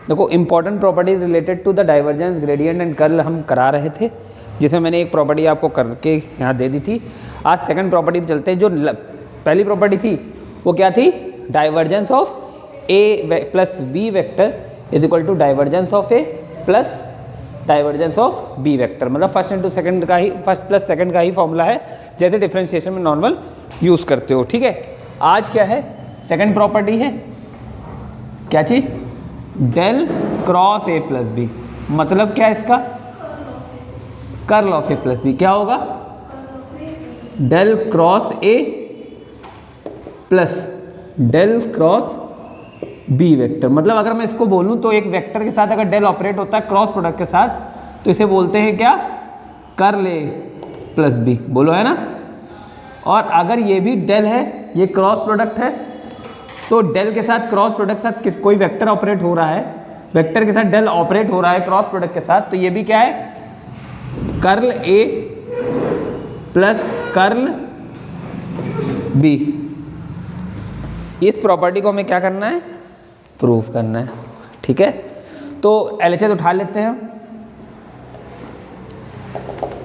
देखो important properties related to the divergence gradient and curl हम करा रहे थे, जिसमें मैंने एक प्रॉपर्टी आपको करके यहाँ दे दी थी। आज सेकंड प्रॉपर्टी पे चलते हैं। जो पहली प्रॉपर्टी थी वो क्या थी? Divergence of A plus B vector is equal to divergence of A plus divergence of B vector. मतलब फर्स्ट इंटू सेकंड का ही, फर्स्ट प्लस सेकंड का ही फॉर्मूला है, जैसे डिफरेंशिएशन में नॉर्मल यूज़ करते हो। ठीक है, आज क्या है? सेकंड प्रॉपर्टी है क्या चीज? Del cross A plus B. मतलब क्या है इसका? Curl of A plus B. क्या होगा? Del cross A plus del cross B vector. मतलब अगर मैं इसको बोलूं तो एक वेक्टर के साथ अगर डेल ऑपरेट होता है क्रॉस प्रोडक्ट के साथ, तो इसे बोलते हैं क्या? Curl A plus B. बोलो, है ना? और अगर ये भी डेल है, ये क्रॉस प्रोडक्ट है, तो डेल के साथ क्रॉस प्रोडक्ट के साथ कोई वेक्टर ऑपरेट हो रहा है, वेक्टर के साथ डेल ऑपरेट हो रहा है क्रॉस प्रोडक्ट के साथ, तो ये भी क्या है? Curl A plus curl B. इस प्रॉपर्टी को हमें क्या करना है? प्रूफ करना है। ठीक है, तो एलएचएस उठा लेते हैं हम।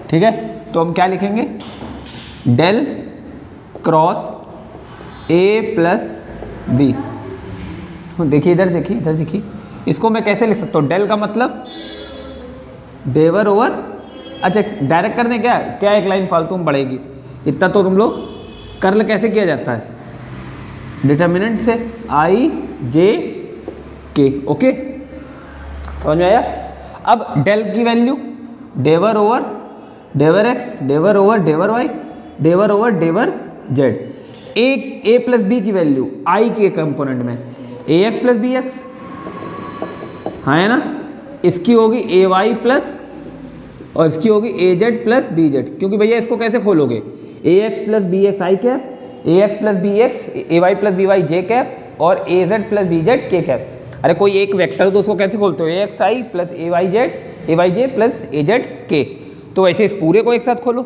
ठीक है, तो हम क्या लिखेंगे? Del cross A plus B. देखिए इधर, देखिए इधर, देखिए इसको मैं कैसे लिख सकता हूँ? डेल का मतलब डेवर ओवर, अच्छा डायरेक्ट कर दें क्या? क्या एक लाइन फालतू में बढ़ेगी, इतना तो तुम लोग। कर्ल कैसे किया जाता है? डिटर्मिनेंट से, आई जे के। ओके, समझ में आया? अब डेल की वैल्यू डेवर ओवर डेवर एक्स, डेवर ओवर डेवर वाई, डेवर ओवर डेवर जेड। ए प्लस बी की वैल्यू आई के कंपोनेंट में A X plus B X, हाँ है ना? इसकी होगी ए वाई प्लस, और इसकी होगी ए जेड प्लस बी जेड। क्योंकि भैया इसको कैसे खोलोगे? ए X plus B x I cap, A X plus B x, A Y plus B Y J cap, और ए Z plus B Z K cap. अरे कोई एक वेक्टर तो उसको कैसे खोलते हो? ए X I plus A Y Z, A Y J plus A Z के। तो वैसे इस पूरे को एक साथ खोलो,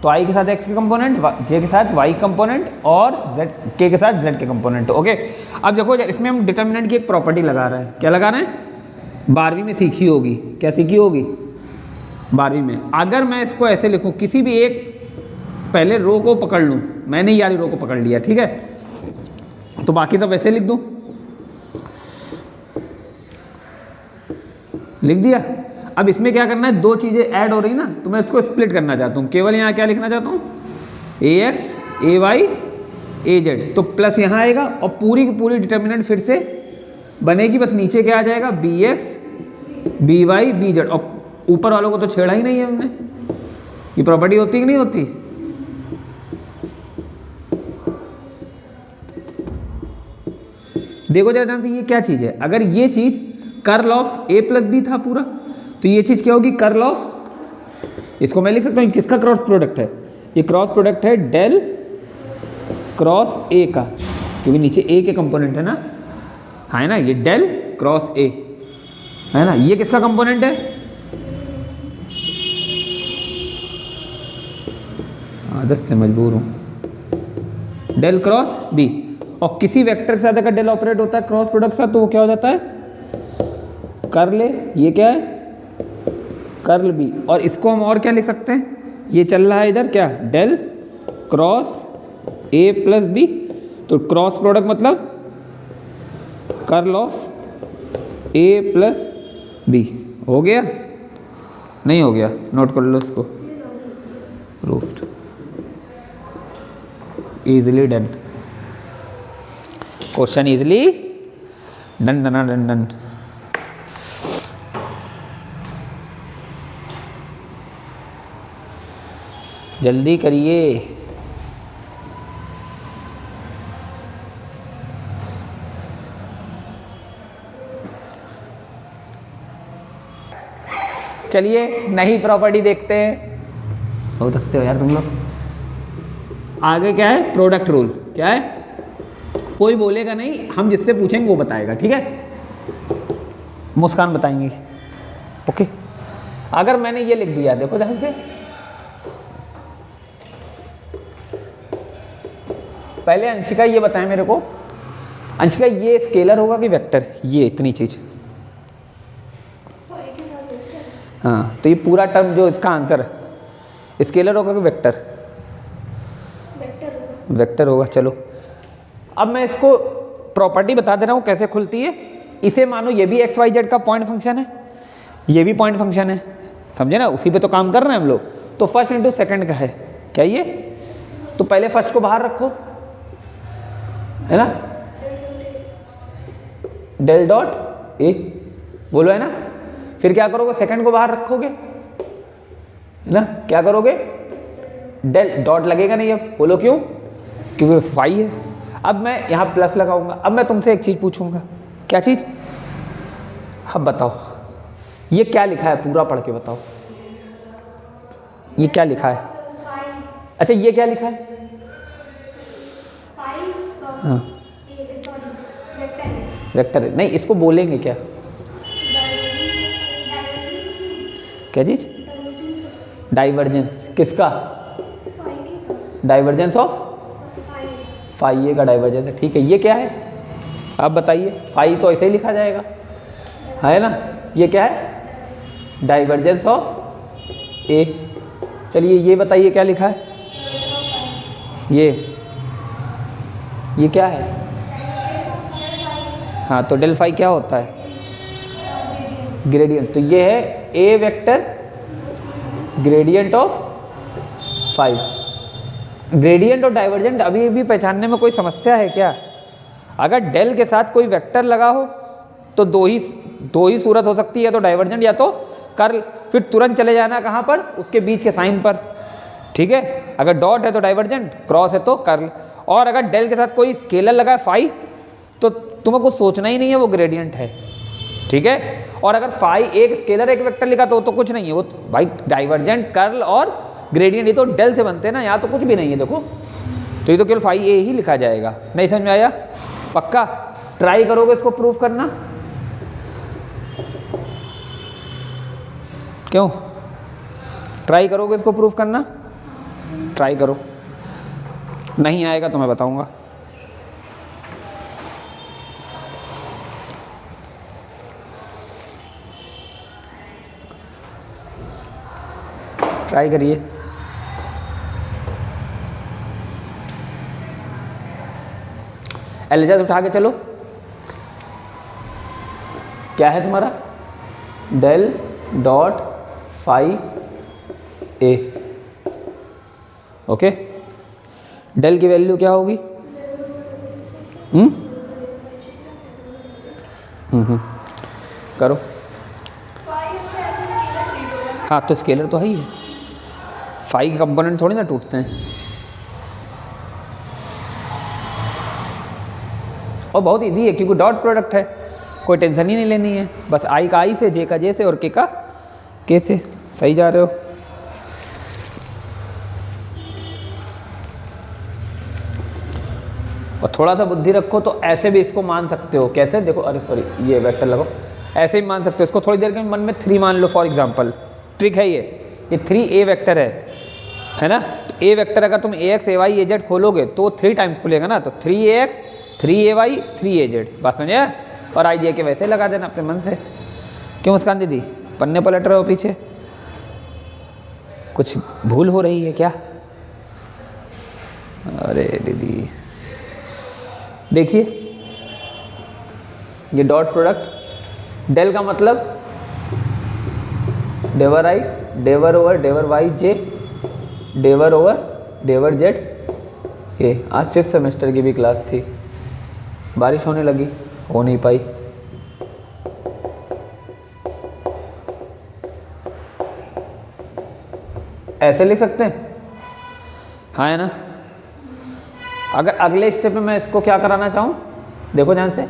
तो आई के साथ एक्स के कंपोनेंट, जे के साथ वाई कंपोनेंट, और जेड के साथ जेड के कंपोनेंट। ओके, अब देखो इसमें हम डिटर्मिनेंट की एक प्रॉपर्टी लगा रहे हैं। क्या लगा रहे हैं? 12वीं में सीखी होगी। क्या सीखी होगी? 12वीं में। अगर मैं इसको ऐसे लिखूं, किसी भी एक पहले रो को पकड़ लूं, मैंने ये वाली रो को पकड़ लिया, ठीक है, तो बाकी तो वैसे लिख दूं, लिख दिया। अब इसमें क्या करना है? दो चीजें ऐड हो रही ना, तो मैं इसको स्प्लिट करना चाहता हूँ। केवल यहाँ क्या लिखना चाहता हूँ? A x A Y A Z, तो प्लस यहाँ आएगा, और पूरी की पूरी डिटर्मिनेंट फिर से बनेगी। बस नीचे क्या आ जाएगा? B X B Y B Z. और ऊपर वालों को तो छेड़ा ही नहीं है हमने। ये प्रॉपर्टी होती कि नहीं होती? देखो जरा ध्यान से, ये क्या चीज है? अगर ये चीज curl of A plus B था पूरा, तो ये चीज क्या होगी? कर्ल ऑफ, इसको मैं लिख सकता हूँ किसका क्रॉस प्रोडक्ट है? ये क्रॉस प्रोडक्ट है डेल क्रॉस ए का, क्योंकि नीचे ए के कंपोनेंट है ना, है ना? ये डेल क्रॉस ए है ना? ये किसका कंपोनेंट है? आदत से मजबूर हूं। Del cross B. और किसी वेक्टर के साथ अगर डेल ऑपरेट होता है क्रॉस प्रोडक्ट के साथ, तो वो क्या हो जाता है? Curl A. ये क्या है? Curl B. और इसको हम और क्या लिख सकते हैं? ये चल रहा है इधर क्या? Del cross A plus B. तो क्रॉस प्रोडक्ट मतलब curl of A plus B. हो गया? नहीं हो गया? नोट कर लो इसको। Proofed, easily done, question easily done done done done. जल्दी करिए। चलिए नई प्रॉपर्टी देखते हैं। बहुत हंसते हो यार तुम लोग। आगे क्या है? Product rule. क्या है? कोई बोलेगा नहीं, हम जिससे पूछेंगे वो बताएगा, ठीक है? मुस्कान बताएंगे। ओके, अगर मैंने ये लिख दिया, देखो ध्यान से, पहले अंशिका ये बताएं मेरे को, अंशिका ये स्केलर होगा कि वेक्टर? ये इतनी चीज हाँ, तो ये पूरा टर्म जो इसका आंसर है स्केलर होगा कि वेक्टर? वेक्टर होगा। चलो अब मैं इसको प्रॉपर्टी बता दे रहा हूँ कैसे खुलती है। इसे मानो ये भी एक्स वाई जेड का पॉइंट फंक्शन है, ये भी पॉइंट फंक्शन है, समझे ना, उसी पे तो काम कर रहे हैं हम लोग। तो फर्स्ट इंटू सेकंड का है क्या ये? तो पहले फर्स्ट को बाहर रखो, है ना, डेल डॉट ए, बोलो, है ना। फिर क्या करोगे, सेकंड को बाहर रखोगे, है ना, क्या करोगे, डेल डॉट लगेगा नहीं अब, बोलो क्यों? क्योंकि फाई है। अब मैं यहाँ प्लस लगाऊंगा। अब मैं तुमसे एक चीज पूछूंगा, क्या चीज? अब बताओ ये क्या लिखा है, पूरा पढ़ के बताओ ये क्या लिखा है। अच्छा ये क्या लिखा है? हाँ वेक्टर है। नहीं, इसको बोलेंगे क्या? क्या चीज? डाइवर्जेंस। किसका? डाइवर्जेंस ऑफ फाई ए का डाइवर्जेंस है, ठीक है। ये क्या है आप बताइए? फाई तो ऐसे ही लिखा जाएगा, है ना। ये क्या है? डाइवर्जेंस ऑफ ए। चलिए ये बताइए क्या लिखा है? ये क्या है? हाँ, तो डेल फाई क्या होता है? ग्रेडियंट। तो ये है A vector gradient of phi. Gradient और डाइवर्जेंट अभी भी पहचानने में कोई समस्या है क्या? अगर डेल के साथ कोई वेक्टर लगा हो तो दो ही सूरत हो सकती है, तो डाइवर्जेंट या तो कर्ल, फिर तुरंत चले जाना कहाँ पर? उसके बीच के साइन पर, ठीक है। अगर डॉट है तो डाइवर्जेंट, क्रॉस है तो कर्ल। और अगर डेल के साथ कोई स्केलर लगा है फाई, तो तुम्हें कुछ सोचना ही नहीं है, वो ग्रेडियंट है, ठीक है। और अगर फाई एक स्केलर एक वेक्टर लिखा तो कुछ नहीं है, वो तो भाई डाइवर्जेंट, कर्ल और ग्रेडियंट ये तो डेल से बनते हैं ना, यहाँ तो कुछ भी नहीं है। देखो तो ये तो केवल फाई ए ही लिखा जाएगा। नहीं समझ में आया? पक्का ट्राई करोगे इसको प्रूफ करना? क्यों ट्राई करोगे इसको प्रूफ करना? ट्राई करो, नहीं आएगा तो मैं बताऊंगा। ट्राई करिए। एलएचएस उठा के चलो। क्या है तुम्हारा? डेल डॉट फाई ए। ओके, डेल की वैल्यू क्या होगी? करो। हाँ, तो स्केलर तो है ही है, फाई के कंपोनेंट थोड़ी ना टूटते हैं। और बहुत इजी है क्योंकि डॉट प्रोडक्ट है, कोई टेंशन ही नहीं लेनी है। बस आई का आई से, जे का जे से और के का के से। सही जा रहे हो। और थोड़ा सा बुद्धि रखो तो ऐसे भी इसको मान सकते हो। कैसे? देखो, अरे सॉरी, ये वेक्टर लगाओ, ऐसे भी मान सकते हो इसको। थोड़ी देर के मन में 3 मान लो फॉर एग्जांपल। ट्रिक है ये 3 ए वेक्टर है ना। तो ए वेक्टर अगर तुम ए x A Y A Z खोलोगे तो 3 टाइम्स खुलेगा ना, तो 3 ए एक्स 3 ए वाई 3 ए जेड। बात समझे? और आई जे के वैसे लगा देना अपने मन से। क्यों मुस्कान दीदी पन्ने पलट रहे हो पीछे? कुछ भूल हो रही है क्या? अरे दीदी देखिए, ये डॉट प्रोडक्ट, डेल का मतलब डेवर आई डेवर ओवर डेवर वाई जे डेवर ओवर डेवर जेड। ये आज 5th सेमेस्टर की भी क्लास थी। बारिश होने लगी, हो नहीं पाई। ऐसे लिख सकते हैं, हाँ है ना। अगर अगले स्टेप में मैं इसको क्या कराना चाहूँ, देखो ध्यान से,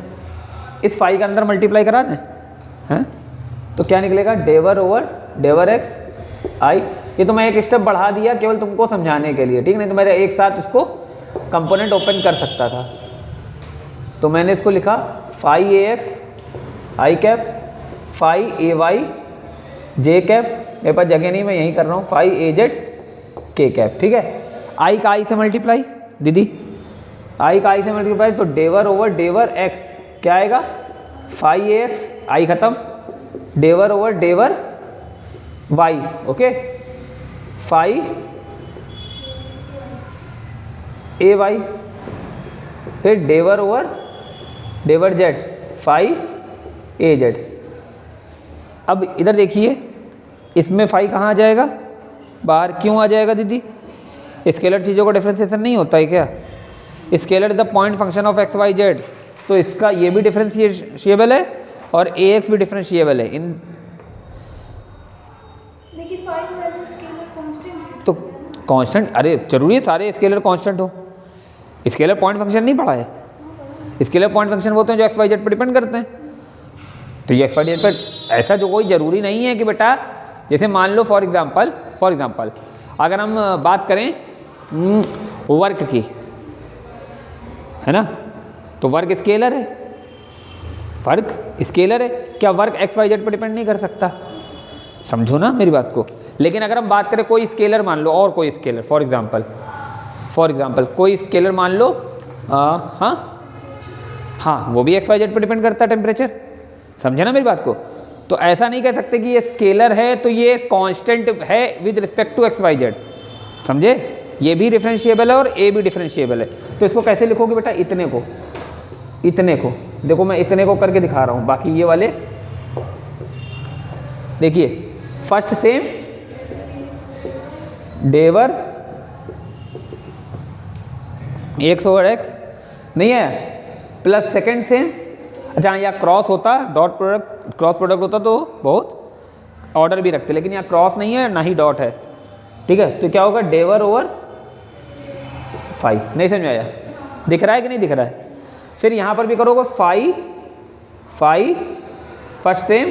इस फाई के अंदर मल्टीप्लाई करा दें, हैं? तो क्या निकलेगा? डेवर ओवर डेवर एक्स आई। ये तो मैं एक स्टेप बढ़ा दिया केवल तुमको समझाने के लिए, ठीक। नहीं तो मैं एक साथ इसको कंपोनेंट ओपन कर सकता था। तो मैंने इसको लिखा phi A X I cap phi A Y J cap. मेरे पास जगह नहीं, मैं यहीं कर रहा हूँ, phi A Z K cap, ठीक है। आई का आई से मल्टीप्लाई, दीदी आई का आई से मल्टीप्लाई, तो डेवर ओवर डेवर एक्स क्या आएगा? फाई ए एक्स, आई खत्म, डेवर ओवर डेवर Y, okay, phi A Y, फिर डेवर ओवर डेवर जेड, फाई ए जेड। अब इधर देखिए, इसमें फाई कहाँ आ जाएगा, बाहर क्यों आ जाएगा दीदी? स्केलर चीज़ों का डिफरेंशिएशन नहीं होता है क्या? Scalar is the point function of X Y Z, तो इसका ये भी डिफरेंशिएबल है और ए एक्स भी डिफरेंशिएबल है इन, लेकिन फाई और एज स्केलर कांस्टेंट तो कांस्टेंट, अरे जरूरी है सारे स्केलर कांस्टेंट हो? स्केलर पॉइंट फंक्शन नहीं पढ़ा है? स्केलर पॉइंट फंक्शन वो होते हैं जो एक्स वाई जेड पर डिपेंड करते हैं, तो ये एक्स वाई जेड पर ऐसा जो कोई ज़रूरी नहीं है कि बेटा, जैसे मान लो फॉर एग्जांपल अगर हम बात करें वर्क की, है ना, तो वर्क स्केलर है, वर्क स्केलर है, क्या वर्क एक्स वाई जेड पर डिपेंड नहीं कर सकता? समझो ना मेरी बात को। लेकिन अगर हम बात करें कोई स्केलर मान लो, और कोई स्केलर फॉर एग्जांपल कोई स्केलर मान लो, हाँ वो भी एक्स वाई जेड पर डिपेंड करता है, टेम्परेचर, समझे ना मेरी बात को। तो ऐसा नहीं कह सकते कि ये स्केलर है तो ये कांस्टेंट है with respect to X Y Z, समझे? ये भी डिफरेंशिएबल है और ए भी डिफरेंशिएबल है। तो इसको कैसे लिखोगे बेटा? इतने को देखो, मैं इतने को करके दिखा रहा हूँ, बाकी ये वाले देखिए, फर्स्ट सेम डेवर एक्स ओवर एक्स नहीं है, प्लस सेकेंड सेम, अच्छा यहाँ क्रॉस होता, डॉट प्रोडक्ट क्रॉस प्रोडक्ट होता तो बहुत ऑर्डर भी रखते, लेकिन यहाँ क्रॉस नहीं है ना ही डॉट है, ठीक है, तो क्या होगा, डेवर ओवर फाई। नहीं समझ में आया? दिख रहा है कि नहीं दिख रहा है? फिर यहाँ पर भी करोगे फाई फर्स्ट सेम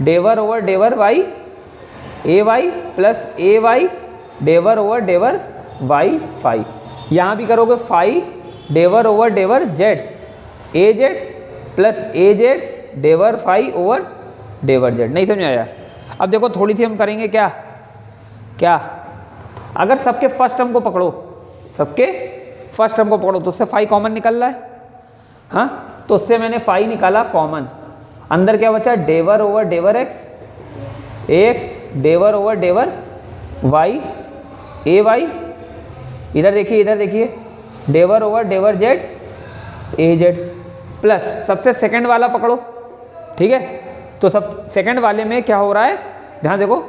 डेवर ओवर डेवर Y A Y plus A Y डेवर ओवर डेवर वाई फाई। यहाँ भी करोगे फाई डेवर ओवर डेवर Z A Z plus A Z डेवर फाई ओवर डेवर जेड। नहीं समझ में आया? अब देखो थोड़ी सी हम करेंगे क्या अगर सबके फर्स्ट टर्म को पकड़ो, तो उससे फाई कॉमन निकल रहा है, हाँ, तो उससे मैंने फाई निकाला कॉमन, अंदर क्या बचा, डेवर ओवर डेवर एक्स डेवर ओवर डेवर वाई ए वाई, इधर देखिए डेवर ओवर डेवर जेड ए जेड, प्लस सबसे सेकंड वाला पकड़ो, ठीक है, तो सब सेकंड वाले में क्या हो रहा है, ध्यान देखो,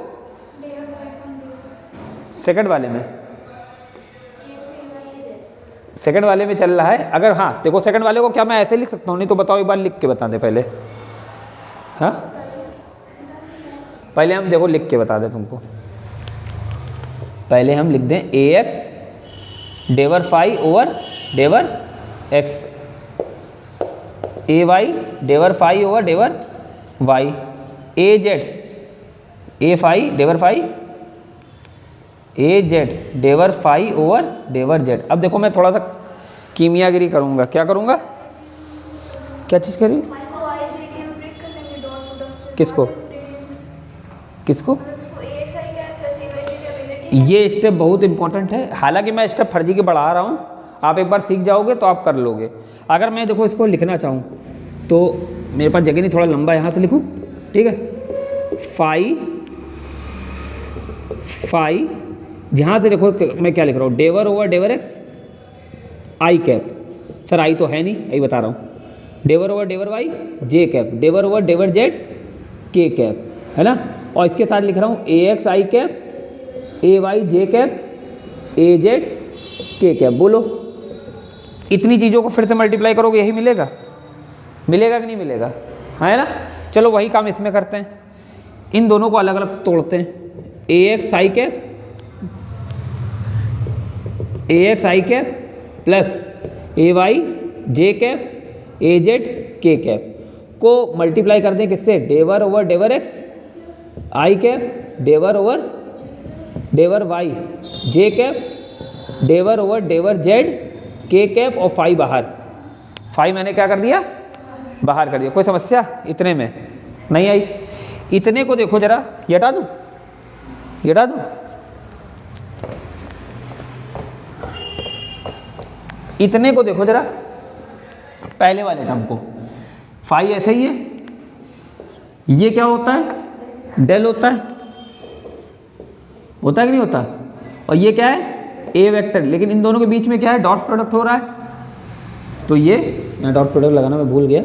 सेकंड वाले में चल रहा है। अगर हाँ देखो सेकंड वाले को क्या मैं ऐसे लिख सकता हूँ? नहीं तो बताओ, एक बार लिख के बता दे पहले, हाँ पहले हम देखो लिख के बता दे तुमको, पहले हम लिख दें ए एक्स डेवर फाई ओवर डेवर एक्स, ए वाई डेवर फाई ओवर डेवर Y, A Z A phi डेवर फाई ए जेड डेवर फाई ओवर डेवर जेड। अब देखो मैं थोड़ा सा कीमियागिरी करूँगा, क्या करूँगा, क्या चीज़ करी, किसको ये स्टेप बहुत इंपॉर्टेंट है, हालांकि मैं स्टेप फर्जी के बढ़ा रहा हूँ, आप एक बार सीख जाओगे तो आप कर लोगे। अगर मैं देखो इसको लिखना चाहूँ तो मेरे पास जगह नहीं, थोड़ा लंबा यहाँ से लिखूँ, ठीक है, फाई यहाँ से देखो मैं क्या लिख रहा हूँ, डेवर ओवर डेवर X I cap, sir I तो है नहीं, यही बता रहा हूँ, डेवर ओवर डेवर वाई जे कैप, डेवर ओवर डेवर जेड के कैप, है ना, और इसके साथ लिख रहा हूँ A X I cap A Y J cap A Z K cap. बोलो इतनी चीज़ों को फिर से मल्टीप्लाई करोगे यही मिलेगा कि नहीं मिलेगा, हाँ है ना। चलो वही काम इसमें करते हैं, इन दोनों को अलग अलग तोड़ते हैं, A X I cap plus A Y J cap A Z K cap को मल्टीप्लाई कर दें किससे, डेवर ओवर डेवर एक्स आई कैप डेवर ओवर डेवर वाई जे कैप डेवर ओवर डेवर जेड के कैप और फाई बाहर, फाई मैंने क्या कर दिया, बाहर कर दिया। कोई समस्या इतने में नहीं आई? इतने को देखो जरा, ये हटा दूँ, इतने को देखो जरा, पहले वाले टर्म को, फाई ऐसे ही है, ये क्या होता है, डेल होता है, होता है कि नहीं होता? और ये क्या है? ए वेक्टर, लेकिन इन दोनों के बीच में क्या है? डॉट प्रोडक्ट हो रहा है। तो ये यहाँ डॉट प्रोडक्ट लगाना मैं भूल गया,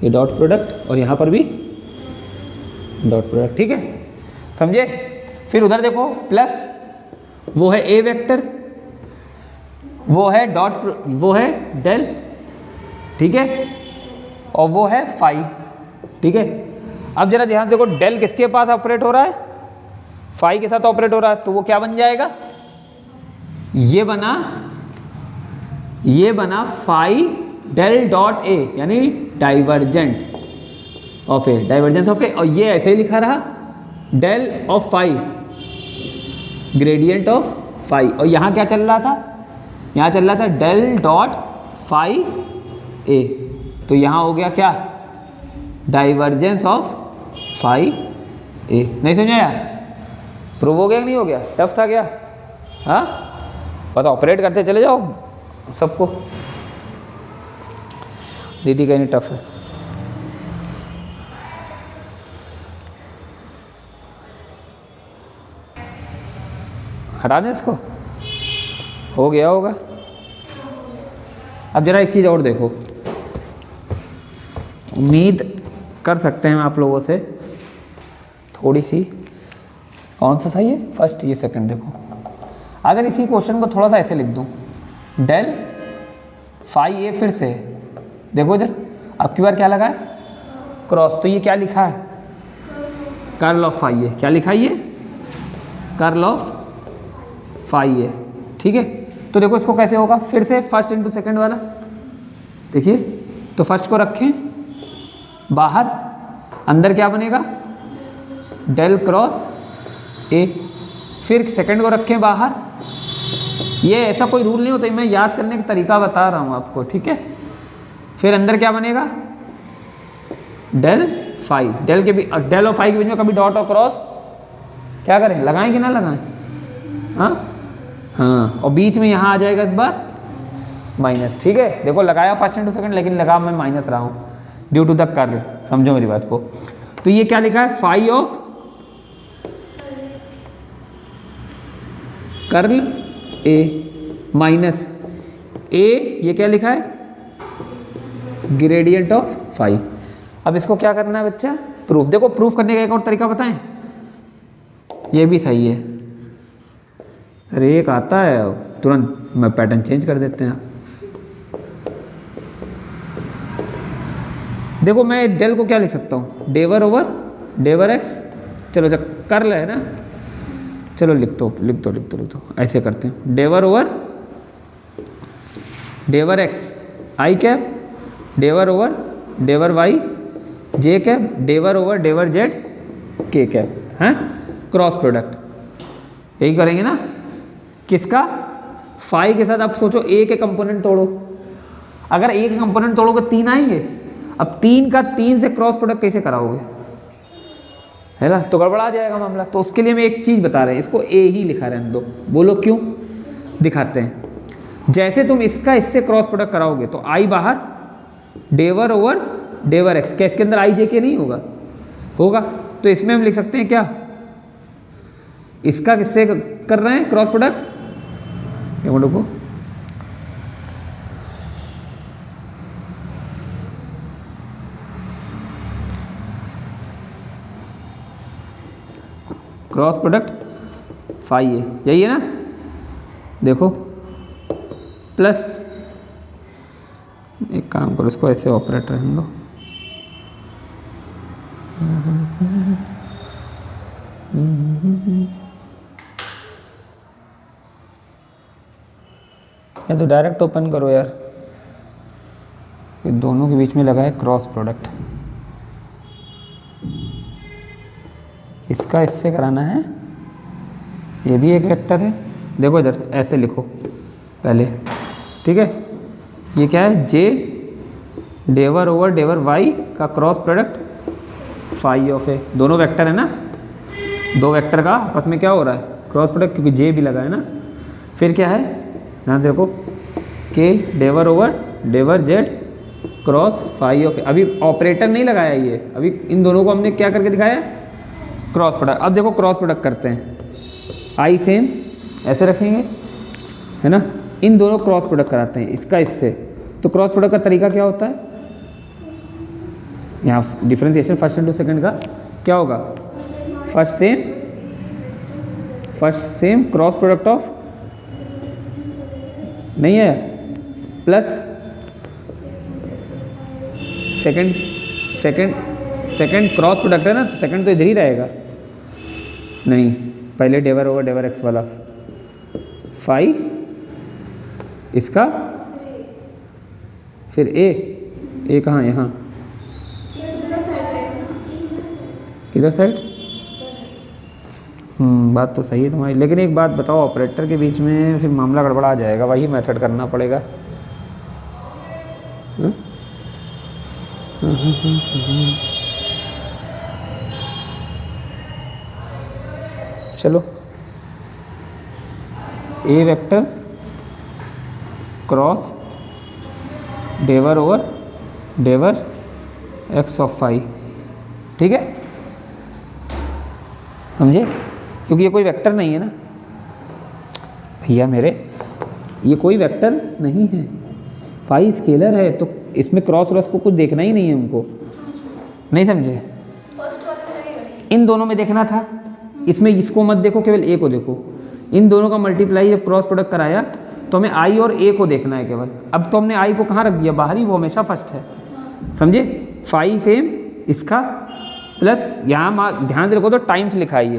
ये डॉट प्रोडक्ट और यहाँ पर भी डॉट प्रोडक्ट, ठीक है, समझे? फिर उधर देखो प्लस, वो है ए वेक्टर, वो है वो है डेल, ठीक है, और वो है फाई, ठीक है। अब जरा ध्यान से देखो, डेल किसके पास ऑपरेट हो रहा है? फाई के साथ ऑपरेट हो रहा है, तो वो क्या बन जाएगा? ये बना फाई डेल डॉट ए, यानी divergent of A, divergence of A. और ये ऐसे ही लिखा रहा, del of phi, gradient of phi. और यहाँ क्या चल रहा था? यहाँ चल रहा था डेल डॉट फाई ए। तो यहाँ हो गया क्या? डाइवर्जेंस ऑफ फाई ए। नहीं समझा यार? प्रूव हो गया कि नहीं हो गया? टफ था क्या? हाँ, पता ऑपरेट करते चले जाओ सबको। दीदी कहीं टफ है। हटा दें इसको, हो गया होगा। अब जरा एक चीज़ और देखो, उम्मीद कर सकते हैं आप लोगों से थोड़ी सी। कौन सा सही है? फर्स्ट, ये सेकंड। देखो, अगर इसी क्वेश्चन को थोड़ा सा ऐसे लिख दूं, डेल फाई ए, फिर से देखो इधर अब की बार क्या लगा है? क्रॉस। तो ये क्या लिखा है? कर्ल ऑफ फाई ए। क्या लिखा है ये? कर्ल ऑफ फाई ए, ठीक है। तो देखो इसको कैसे होगा? फिर से फर्स्ट इंटू सेकंड वाला, देखिए। तो फर्स्ट को रखें बाहर, अंदर क्या बनेगा? Del cross A. फिर सेकंड को रखें बाहर। ये ऐसा कोई रूल नहीं होता, मैं याद करने का तरीका बता रहा हूँ आपको, ठीक है। फिर अंदर क्या बनेगा? Del phi. डेल के भी, डेल और फाई के बीच में कभी डॉट और क्रॉस क्या करें? लगाएं कि ना लगाएं? हाँ हाँ, और बीच में यहाँ आ जाएगा इस बार माइनस, ठीक है। देखो लगाया फर्स्ट इंटू सेकंड, लेकिन लगा मैं माइनस रहा हूँ ड्यू टू द कर्ल, समझो मेरी बात को। तो ये क्या लिखा है? Phi of curl A minus A, ये क्या लिखा है? Gradient of phi. अब इसको क्या करना है बच्चा? प्रूफ। देखो प्रूफ करने का एक और तरीका बताएं, ये भी सही है। अरे एक आता है तुरंत मैं पैटर्न चेंज कर देते हैं। देखो मैं डेल को क्या लिख सकता हूँ? डेवर ओवर डेवर एक्स। चलो जब कर्ल है ना, चलो लिख दो ऐसे करते हैं। डेवर ओवर डेवर एक्स आई कैप, डेवर ओवर डेवर वाई जे कैप, डेवर ओवर डेवर जेड के कैप, हैं? क्रॉस प्रोडक्ट यही करेंगे ना। किसका? फाई के साथ। अब सोचो ए के कंपोनेंट तोड़ो, अगर ए के कंपोनेंट तोड़ोगे 3 आएंगे। अब 3 का 3 से क्रॉस प्रोडक्ट कैसे कराओगे? है ना, तो गड़बड़ा जाएगा मामला। तो उसके लिए मैं एक चीज़ बता रहे हैं, इसको ए ही लिखा रहने दो। बोलो क्यों? दिखाते हैं। जैसे तुम इसका इससे क्रॉस प्रोडक्ट कराओगे तो आई बाहर, डेवर ओवर डेवर एक्स। क्या इसके अंदर आई जे के नहीं होगा? होगा। तो इसमें हम लिख सकते हैं क्या? इसका किससे कर रहे हैं क्रॉस प्रोडक्ट? को क्रॉस प्रोडक्ट फाई है, यही है ना। देखो प्लस, एक काम करो, इसको ऐसे ऑपरेट रहने दो। या तो डायरेक्ट ओपन करो यार, ये दोनों के बीच में लगा है क्रॉस प्रोडक्ट। इसका इससे कराना है, ये भी एक वेक्टर है। देखो इधर ऐसे लिखो पहले, ठीक है। ये क्या है? जे डेवर ओवर डेवर वाई का क्रॉस प्रोडक्ट फाई ऑफ ए। दोनों वेक्टर है ना, दो वेक्टर का आपस में क्या हो रहा है? क्रॉस प्रोडक्ट, क्योंकि जे भी लगा है ना। फिर क्या है? ध्यान से देखो, के डेवर ओवर डेवर Z cross phi of A. अभी ऑपरेटर नहीं लगाया ये, अभी इन दोनों को हमने क्या करके दिखाया? Cross product. अब देखो क्रॉस प्रोडक्ट करते हैं। आई सेम ऐसे रखेंगे, है ना। इन दोनों क्रॉस प्रोडक्ट कराते हैं, इसका इससे। तो क्रॉस प्रोडक्ट का तरीका क्या होता है, यहाँ डिफरेंशिएशन फर्स्ट इंटू सेकंड का क्या होगा, first sem cross product of, नहीं है, प्लस सेकंड क्रॉस प्रोडक्ट है ना, तो सेकंड तो इधर ही रहेगा। नहीं, पहले डेवर ओवर डेवर एक्स वाला, फाई इसका, फिर ए कहाँ, यहाँ किधर साइड। बात तो सही है तुम्हारी, लेकिन एक बात बताओ, ऑपरेटर के बीच में फिर मामला गड़बड़ा जाएगा, वही मेथड करना पड़ेगा। चलो, ए वेक्टर क्रॉस डेवर ओवर डेवर एक्स ऑफ फाई, ठीक है, समझे, क्योंकि ये कोई वेक्टर नहीं है ना भैया मेरे, ये कोई वेक्टर नहीं है, फाई स्केलर है, तो इसमें क्रॉस व्रस को कुछ देखना ही नहीं है हमको, नहीं समझे। इन दोनों में देखना था, इसमें इसको मत देखो, केवल ए को देखो। इन दोनों का मल्टीप्लाई जब क्रॉस प्रोडक्ट कराया तो हमें आई और ए को देखना है केवल। अब तो हमने आई को कहाँ रख दिया, बाहरी, वो हमेशा फर्स्ट है, समझे। फाई सेम इसका प्लस, यहाँ ध्यान से रखो तो टाइम्स लिखा है,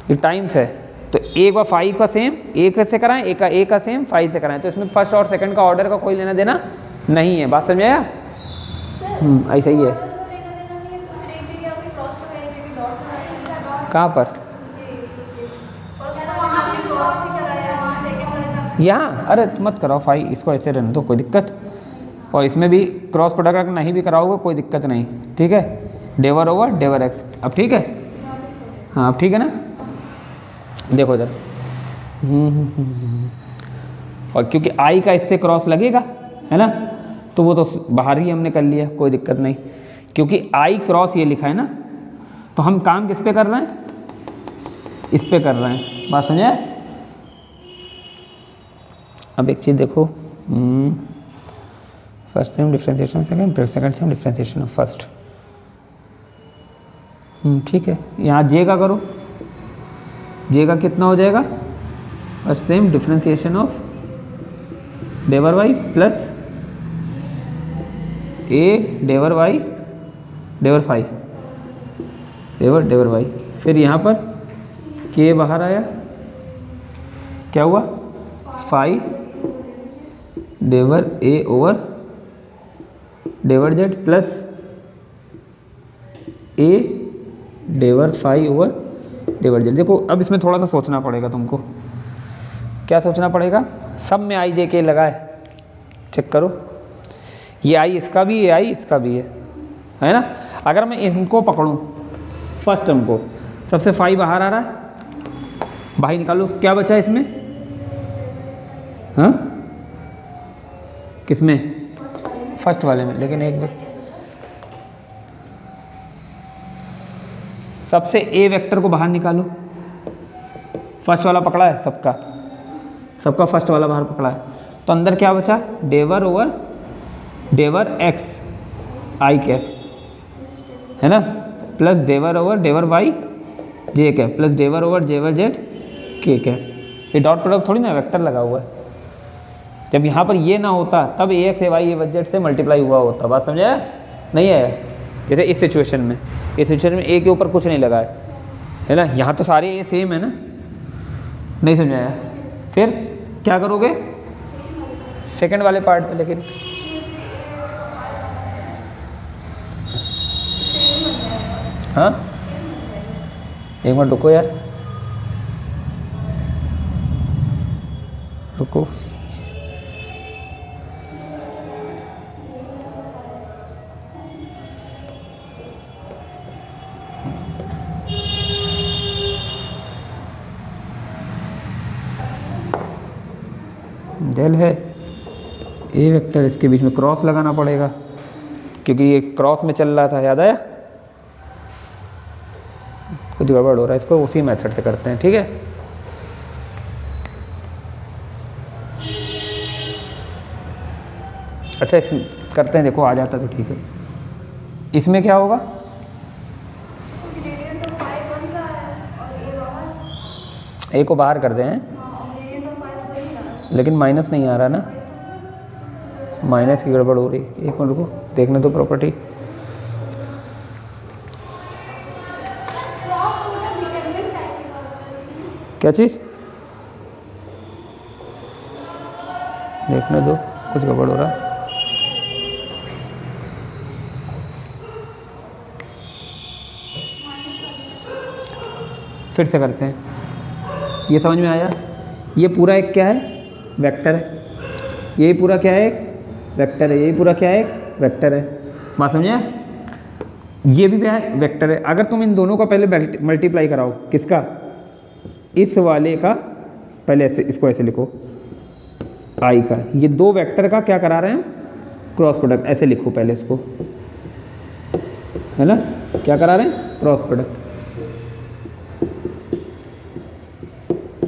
ये टाइम्स है, तो एक बार फाई का सेम एक से कराएं, एक का सेम फाई से कराएं, तो इसमें फर्स्ट और सेकंड का ऑर्डर का कोई लेना देना नहीं है। बात समझ आया? ऐसा ही है। कहाँ पर? यहाँ, अरे मत कराओ फाई, इसको ऐसे रहने दो, कोई दिक्कत। और इसमें भी क्रॉस प्रोडक्ट नहीं भी कराओगे कोई दिक्कत नहीं, ठीक है। डेवर ओवर डेवर एक्स, अब ठीक है, हाँ अब ठीक है ना। देखो इधर, और क्योंकि आई का इससे क्रॉस लगेगा, है ना, तो वो तो बाहर ही हमने कर लिया, कोई दिक्कत नहीं, क्योंकि आई क्रॉस ये लिखा है ना, तो हम काम किस पे कर रहे हैं, इस पे कर रहे हैं। बात समझे? अब एक चीज़ देखो, फर्स्ट टाइम डिफ्रेंशिएशन सेकंड, फिर second time differentiation of first, ठीक है। यहाँ जे का करो, जे का कितना हो जाएगा, फर्स्ट सेम डिफ्रेंशिएशन ऑफ डेवर वाई प्लस ए डेवर वाई डेवर फाई डेवर वाई, फिर यहाँ पर के बाहर आया, क्या हुआ, फाई डेवर ए ओवर डेवर जेड प्लस ए डेवर फाई ओवर डेवर जेड। देखो अब इसमें थोड़ा सा सोचना पड़ेगा तुमको, क्या सोचना पड़ेगा, सब में आई जे के लगा है, चेक करो, ये आई इसका भी, ये आई इसका भी है ना। अगर मैं इनको पकड़ूं, फर्स्ट टर्म को, सबसे फाई बाहर आ रहा है, बाहर निकालो, क्या बचा इसमें, हाँ किसमें, फर्स्ट वाले में, लेकिन एक सबसे ए वेक्टर को बाहर निकालो, फर्स्ट वाला पकड़ा है सबका फर्स्ट वाला बाहर पकड़ा है, तो अंदर क्या बचा, डेवर ओवर डेवर एक्स आई कैप, है ना, प्लस डेवर ओवर डेवर Y J cap plus डेवर over डेवर जेड के कैप। ये डॉट प्रोडक्ट थोड़ी ना, वेक्टर लगा हुआ है। जब यहाँ पर ये ना होता तब ए x A Y A Z से मल्टीप्लाई हुआ होता। बात समझाया नहीं है? जैसे इस सिचुएशन में, इस सिचुएशन में ए के ऊपर कुछ नहीं लगा है ना, यहाँ तो सारे ए सेम है ना, नहीं समझाया। फिर क्या करोगे सेकंड वाले पार्ट में, लेकिन हाँ एक मिनट रुको यार, रुको, डेल है ए वेक्टर, इसके बीच में क्रॉस लगाना पड़ेगा क्योंकि ये क्रॉस में चल रहा था, याद आया? कुछ गड़बड़ हो रहा है, इसको उसी मेथड से करते हैं, ठीक है। अच्छा इसमें करते हैं, देखो आ जाता तो ठीक है। इसमें क्या होगा, ग्रेडियंट ऑफ फाई बन रहा है और ये बाहर, ए को बाहर कर दें, और ग्रेडियंट ऑफ फाई तो बन ही रहा है। लेकिन माइनस नहीं आ रहा ना, माइनस की गड़बड़ हो रही। एक मिनट रुको, देखने दो प्रॉपर्टी। क्या चीज़, देखने दो, कुछ गड़बड़ हो रहा है। फिर से करते हैं, ये समझ में आया। ये पूरा एक क्या है, वेक्टर है। यही पूरा क्या है, एक वेक्टर है। यही पूरा क्या है, एक वेक्टर है। बात समझे। ये भी क्या है, वेक्टर है। अगर तुम इन दोनों का पहले मल्टीप्लाई कराओ, किसका, इस वाले का, पहले ऐसे इसको ऐसे लिखो, आई का, ये दो वेक्टर का क्या करा रहे हैं, क्रॉस प्रोडक्ट। ऐसे लिखो पहले इसको, है ना, क्या करा रहे हैं, क्रॉस प्रोडक्ट।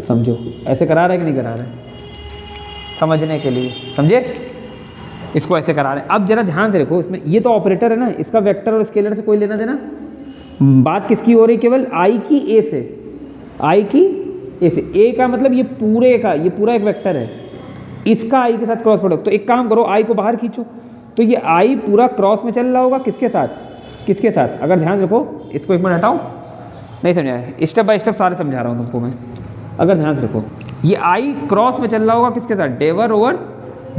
समझो, ऐसे करा रहे हैं कि नहीं करा रहे हैं, समझने के लिए, समझे। इसको ऐसे करा रहे हैं। अब जरा ध्यान से देखो, इसमें ये तो ऑपरेटर है ना, इसका वेक्टर और स्केलर से कोई लेना देना। बात किसकी हो रही, केवल आई की ए से, आई की ए से। ए का मतलब ये पूरे का, ये पूरा एक वेक्टर है, इसका आई के साथ क्रॉस प्रोडक्ट। तो एक काम करो, आई को बाहर खींचो, तो ये आई पूरा क्रॉस में चल रहा होगा, किसके साथ, किसके साथ। अगर ध्यान रखो, इसको एक मिनट हटाओ, नहीं समझा, स्टेप बाय स्टेप सारे समझा रहा हूँ तुमको मैं। अगर ध्यान से रखो, ये आई क्रॉस में चल रहा होगा किसके साथ, डेवर ओवर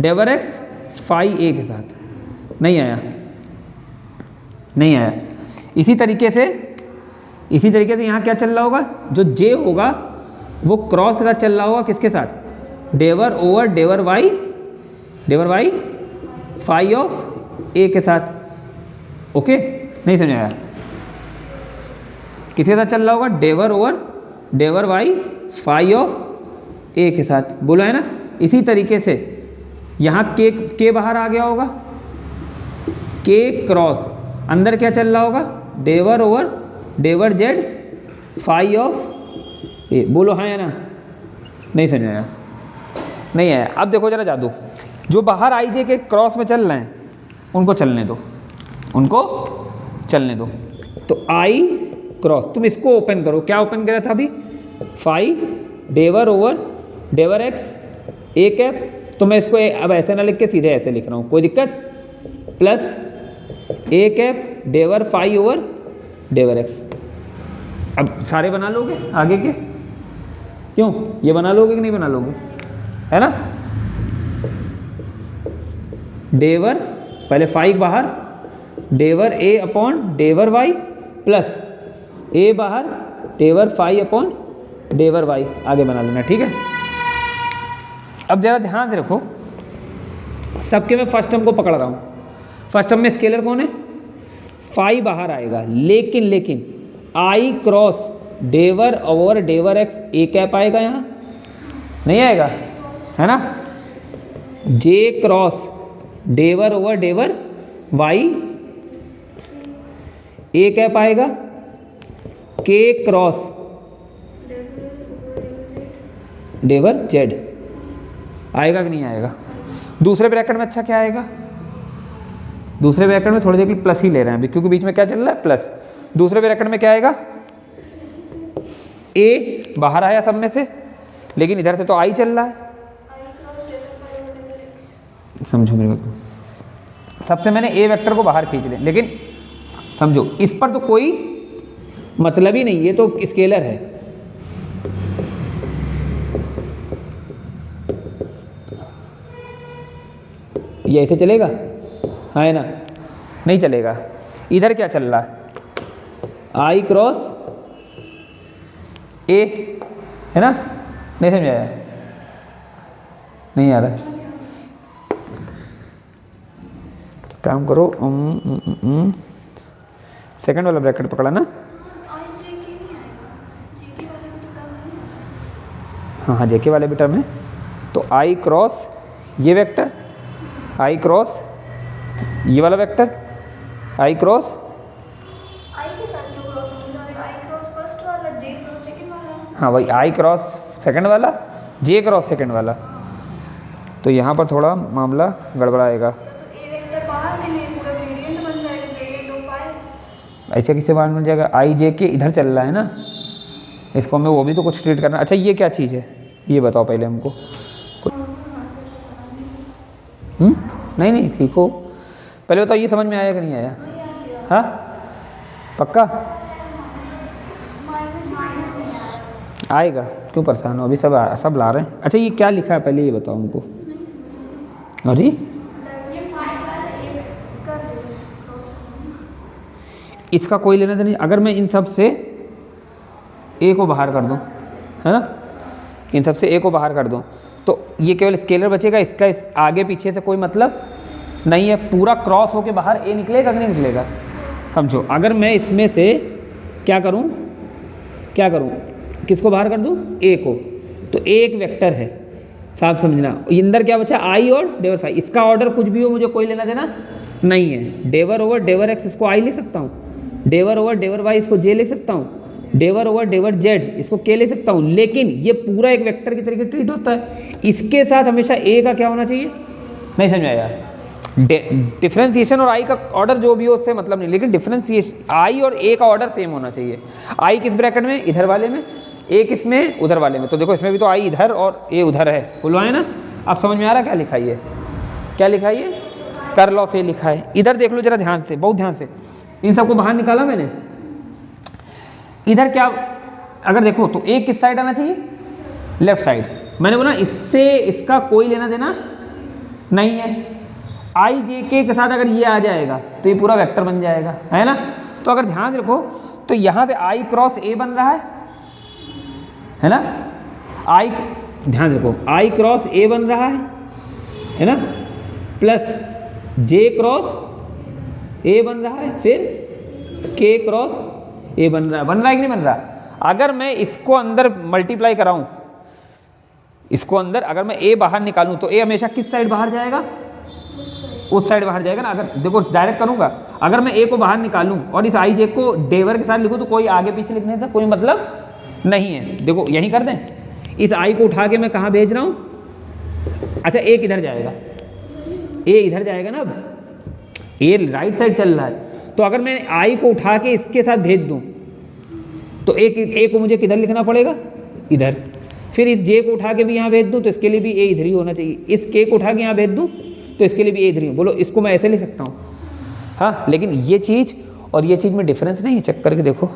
डेवर एक्स फाई ए के साथ। नहीं आया, नहीं आया। इसी तरीके से यहाँ क्या चल रहा होगा, जो जे होगा वो क्रॉस के साथ चल रहा होगा, किसके साथ, डेवर ओवर डेवर वाई फाई ऑफ ए के साथ। ओके, नहीं समझ आया। किसके साथ चल रहा होगा, डेवर ओवर डेवर वाई फाई ऑफ ए के साथ, बोला है ना। इसी तरीके से यहाँ के बाहर आ गया होगा, के क्रॉस अंदर क्या चल रहा होगा, डेवर ओवर डेवर जेड फाई ऑफ ए। बोलो हाँ या ना, नहीं समझ आया, नहीं आया। अब देखो जरा जादू, जो बाहर आई जे के क्रॉस में चल रहे हैं उनको चलने दो, उनको चलने दो। तो आई क्रॉस, तुम इसको ओपन करो, क्या ओपन करा था अभी, फाई डेवर ओवर डेवर एक्स ए कैप। तो मैं इसको अब ऐसे ना लिख के सीधे ऐसे लिख रहा हूँ, कोई दिक्कत, plus A cap डेवर phi over डेवर एक्स। अब सारे बना लोगे आगे के, क्यों, ये बना लोगे कि नहीं बना लोगे, है ना। डेवर पहले फाई बाहर, डेवर ए अपॉन डेवर वाई, प्लस ए बाहर डेवर फाई अपॉन डेवर वाई, आगे बना लेना, ठीक है। अब जरा ध्यान से रखो, सबके मैं फर्स्ट टर्म को पकड़ रहा हूँ। फर्स्ट टर्म में स्केलर कौन है, फाई बाहर आएगा, लेकिन आई क्रॉस डेवर ओवर डेवर एक्स ए कैप आएगा, यहाँ नहीं आएगा, है ना। जे क्रॉस डेवर ओवर डेवर वाई ए कैप आएगा, के क्रॉस डेवर जेड आएगा कि नहीं आएगा। दूसरे ब्रैकेट में अच्छा क्या आएगा, दूसरे ब्रैकेट में थोड़ी देर के लिए प्लस ही ले रहे हैं अभी, क्योंकि बीच में क्या चल रहा है, प्लस। दूसरे ब्रैकेट में क्या आएगा, ए बाहर आया सब में से, लेकिन इधर से तो आई चल रहा है, समझो मेरे को। सबसे मैंने ए वेक्टर को बाहर खींच लिया, लेकिन समझो इस पर तो कोई मतलब ही नहीं, ये तो स्केलर है। ये ऐसे चलेगा, है ना, नहीं चलेगा। इधर क्या चल रहा है, आई क्रॉस ए, है ना, नहीं समझ आया, नहीं आ रहा। काम करो, सेकंड वाला ब्रैकेट पकड़ा ना, हाँ जेके वाले भी टर्म है। तो आई क्रॉस ये वेक्टर, आई क्रॉस ये वाला वेक्टर, आई क्रॉस आई के साथ क्यों क्रॉस हो रहा है, आई क्रॉस फर्स्ट वाला हाँ वही आई क्रॉस सेकंड वाला, जे क्रॉस सेकंड वाला, तो यहाँ पर थोड़ा मामला गड़बड़ाएगा। तो ए वेक्टर बाहर में नहीं, पूरा ग्रेडियंट बन जाएगा, ग्रेडियंट ऑफ फाई। ऐसे किसे बाहर मिल जाएगा, आई जे के इधर चल रहा है ना, इसको हमें वो भी तो कुछ ट्रीट करना। अच्छा ये क्या चीज़ है ये बताओ पहले हमको। नहीं नहीं सीखो पहले बताओ, ये समझ में आया कि नहीं आया? हाँ पक्का आएगा, क्यों परेशान हो, अभी सब ला रहे हैं। अच्छा ये क्या लिखा है पहले ये बताओ हमको। अरे इसका कोई लेना देना नहीं। अगर मैं इन सब से ए को बाहर कर दूं, है ना, इन सब से ए को बाहर कर दूं तो ये केवल स्केलर बचेगा, इसका इस आगे पीछे से कोई मतलब नहीं है। पूरा क्रॉस होके बाहर ए निकलेगा कि नहीं निकलेगा? समझो अगर मैं इसमें से क्या करूं, किसको बाहर कर दूं, ए को, तो ए एक वेक्टर है, साफ समझना। अंदर क्या बचा, आई और डेवर फाई, इसका ऑर्डर कुछ भी हो मुझे कोई लेना देना नहीं है। डेवर ओवर डेवर एक्स इसको आई लिख सकता हूँ, डेवर ओवर डेवर वाई इसको जे लिख सकता हूँ, डेवर ओवर डेवर जेड इसको के ले सकता हूँ, लेकिन ये पूरा एक वेक्टर की तरीके ट्रीट होता है। इसके साथ हमेशा ए का क्या होना चाहिए, नहीं समझ आया? डिफरेंशिएशन और आई का ऑर्डर जो भी हो उससे मतलब नहीं, लेकिन डिफरेंशिएशन आई और ए का ऑर्डर सेम होना चाहिए। आई किस ब्रैकेट में, इधर वाले में, ए किस में, उधर वाले में। तो देखो इसमें भी तो आई इधर और ए उधर है, बुलवाए ना। अब समझ में आ रहा क्या लिखा है, क्या लिखा है, कर्ल ऑफ ए लिखा है। इधर देख लो जरा ध्यान से, बहुत ध्यान से, इन सबको बाहर निकाला मैंने। इधर क्या, अगर देखो तो ए किस साइड आना चाहिए, लेफ्ट साइड। मैंने बोला इससे इसका कोई लेना देना नहीं है। आई जे के साथ अगर ये आ जाएगा तो ये पूरा वेक्टर बन जाएगा, है ना। तो अगर ध्यान से रखो तो यहाँ से आई क्रॉस ए बन रहा है ना, आई, ध्यान से रखो आई क्रॉस ए बन रहा है ना, प्लस जे क्रॉस ए बन रहा है, फिर के क्रॉस ए बन रहा है कि नहीं बन रहा? अगर मैं इसको अंदर मल्टीप्लाई कराऊं, इसको अंदर अगर मैं ए बाहर निकालूं तो ए हमेशा किस साइड बाहर जाएगा, उस साइड बाहर जाएगा ना। अगर देखो डायरेक्ट करूंगा, अगर मैं ए को बाहर निकालूं और इस आई जे को डेवर के साथ लिखूं तो कोई आगे पीछे लिखने से कोई मतलब नहीं है। देखो यही कर दें, इस आई को उठा के मैं कहाँ भेज रहा हूँ, अच्छा ए किधर जाएगा, ए इधर जाएगा ना। अब ए राइट साइड चल रहा है, तो अगर मैं आई को उठा के इसके साथ भेज दूं तो ए को मुझे किधर लिखना पड़ेगा, इधर। फिर इस जे को उठा के भी यहाँ भेज दूं तो इसके लिए भी ए इधर ही होना चाहिए। इस के को उठा के यहाँ भेज दूं तो इसके लिए भी ए इधर ही। बोलो इसको मैं ऐसे लिख सकता हूँ, हाँ, लेकिन ये चीज़ और ये चीज़ में डिफरेंस नहीं है, चेक करके देखो,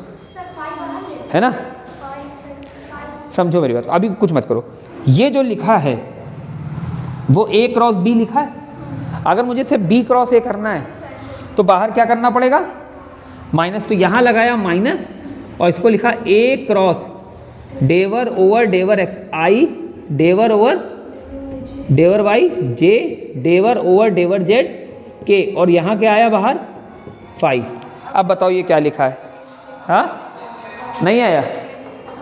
है ना। समझो मेरी बात, अभी कुछ मत करो। ये जो लिखा है वो ए क्रॉस बी लिखा है। अगर मुझे सिर्फ बी क्रॉस ए करना है तो बाहर क्या करना पड़ेगा, माइनस। तो यहाँ लगाया माइनस और इसको लिखा ए क्रॉस डेवर ओवर डेवर एक्स आई, डेवर ओवर डेवर वाई, जे डेवर ओवर डेवर जेड के, और यहाँ क्या आया बाहर, फाई। अब बताओ ये क्या लिखा है, हाँ नहीं आया,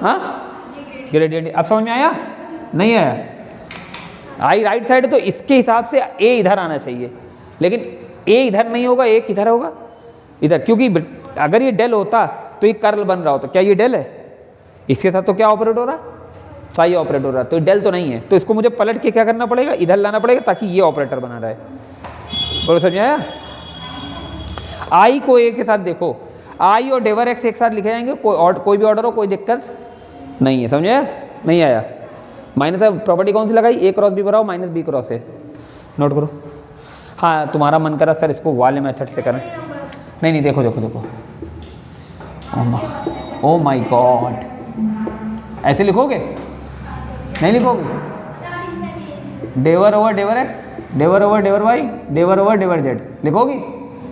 हाँ ग्रेडियंट। अब समझ में आया, नहीं आया? आई राइट साइड है तो इसके हिसाब से ए इधर आना चाहिए, लेकिन ए इधर नहीं होगा, ए किधर होगा, इधर। क्योंकि अगर ये डेल होता तो ये कर्ल बन रहा होता। क्या ये डेल है, इसके साथ तो क्या ऑपरेट हो रहा है, फाई ऑपरेट हो रहा है, तो डेल तो नहीं है। तो इसको मुझे पलट के क्या करना पड़ेगा, इधर लाना पड़ेगा ताकि ये ऑपरेटर बना रहा है। बोलो समझ में आया? आई को ए के साथ देखो, आई और डेवर एक्स एक साथ लिखे जाएंगे, कोई भी ऑर्डर हो, कोई दिक्कत नहीं है। समझ आया, नहीं आया? माइनस प्रॉपर्टी कौन सी लगाई, ए क्रॉस बी बनाओ, minus B cross A, note करो। हाँ तुम्हारा मन करा सर इसको वाले मेथड से करें, नहीं देखो देखो देखो, ओ माय गॉड, ऐसे लिखोगे, नहीं लिखोगे? डेवर ओवर डेवर एक्स, डेवर ओवर डेवर वाई, डेवर ओवर डेवर जेड लिखोगी।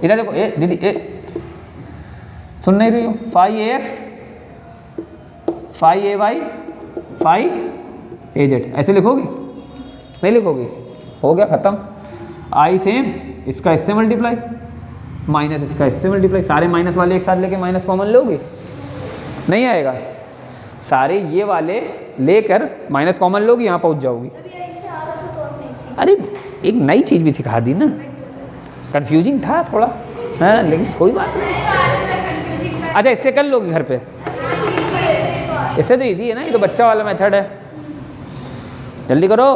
इधर देखो, ए दीदी ए सुन नहीं रही हो, phi A X, phi A Y, phi A Z, ऐसे लिखोगे, नहीं लिखोगे? हो गया खत्म। आई सेम, इसका इससे मल्टीप्लाई, माइनस इसका इससे मल्टीप्लाई, सारे माइनस वाले एक साथ लेके माइनस कॉमन लोगे, नहीं आएगा। सारे ये वाले लेकर माइनस कॉमन लोगे, यहाँ पहुँच जाओगी। अरे एक नई चीज़ भी सिखा दी ना, कंफ्यूजिंग था थोड़ा, हाँ लेकिन कोई बात नहीं। अच्छा इससे कर लोगे घर पे, इससे तो इजी है ना, ये तो बच्चा वाला मेथड है। जल्दी करो।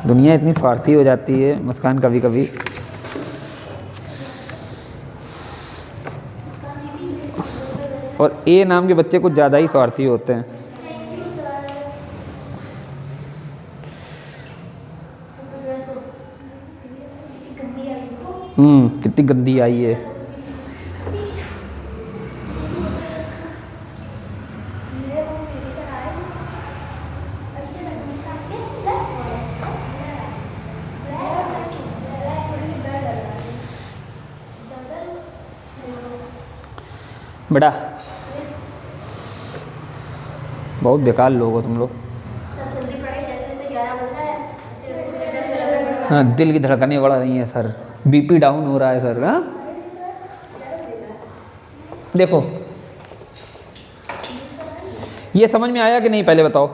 दुनिया इतनी स्वार्थी हो जाती है मुस्कान कभी कभी। और ए नाम के बच्चे कुछ ज़्यादा ही स्वार्थी होते हैं। कितनी गंदी आई है। बेटा बहुत बेकार लोग हो तुम लोग। हाँ, दिल की धड़कनें बढ़ रही हैं सर, बीपी डाउन हो रहा है सर। हाँ देखो, ये समझ में आया कि नहीं पहले बताओ।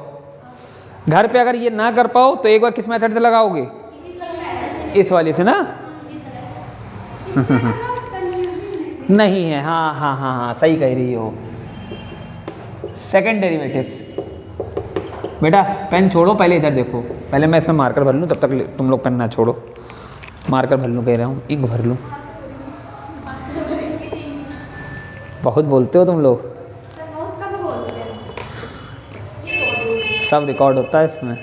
घर पे अगर ये ना कर पाओ तो एक बार किस मेथड से लगाओगे? इस वाले से ना। नहीं है, हाँ हाँ हाँ हाँ सही कह रही हो। Second derivatives. बेटा पेन छोड़ो, पहले इधर देखो। पहले मैं इसमें मार्कर भर लूँ, तब तक तुम लोग पेन ना छोड़ो। मार्कर भर लूँ कह रहा हूँ, इंक भर लूँ। बहुत बोलते हो तुम लोग। सब रिकॉर्ड होता है इसमें।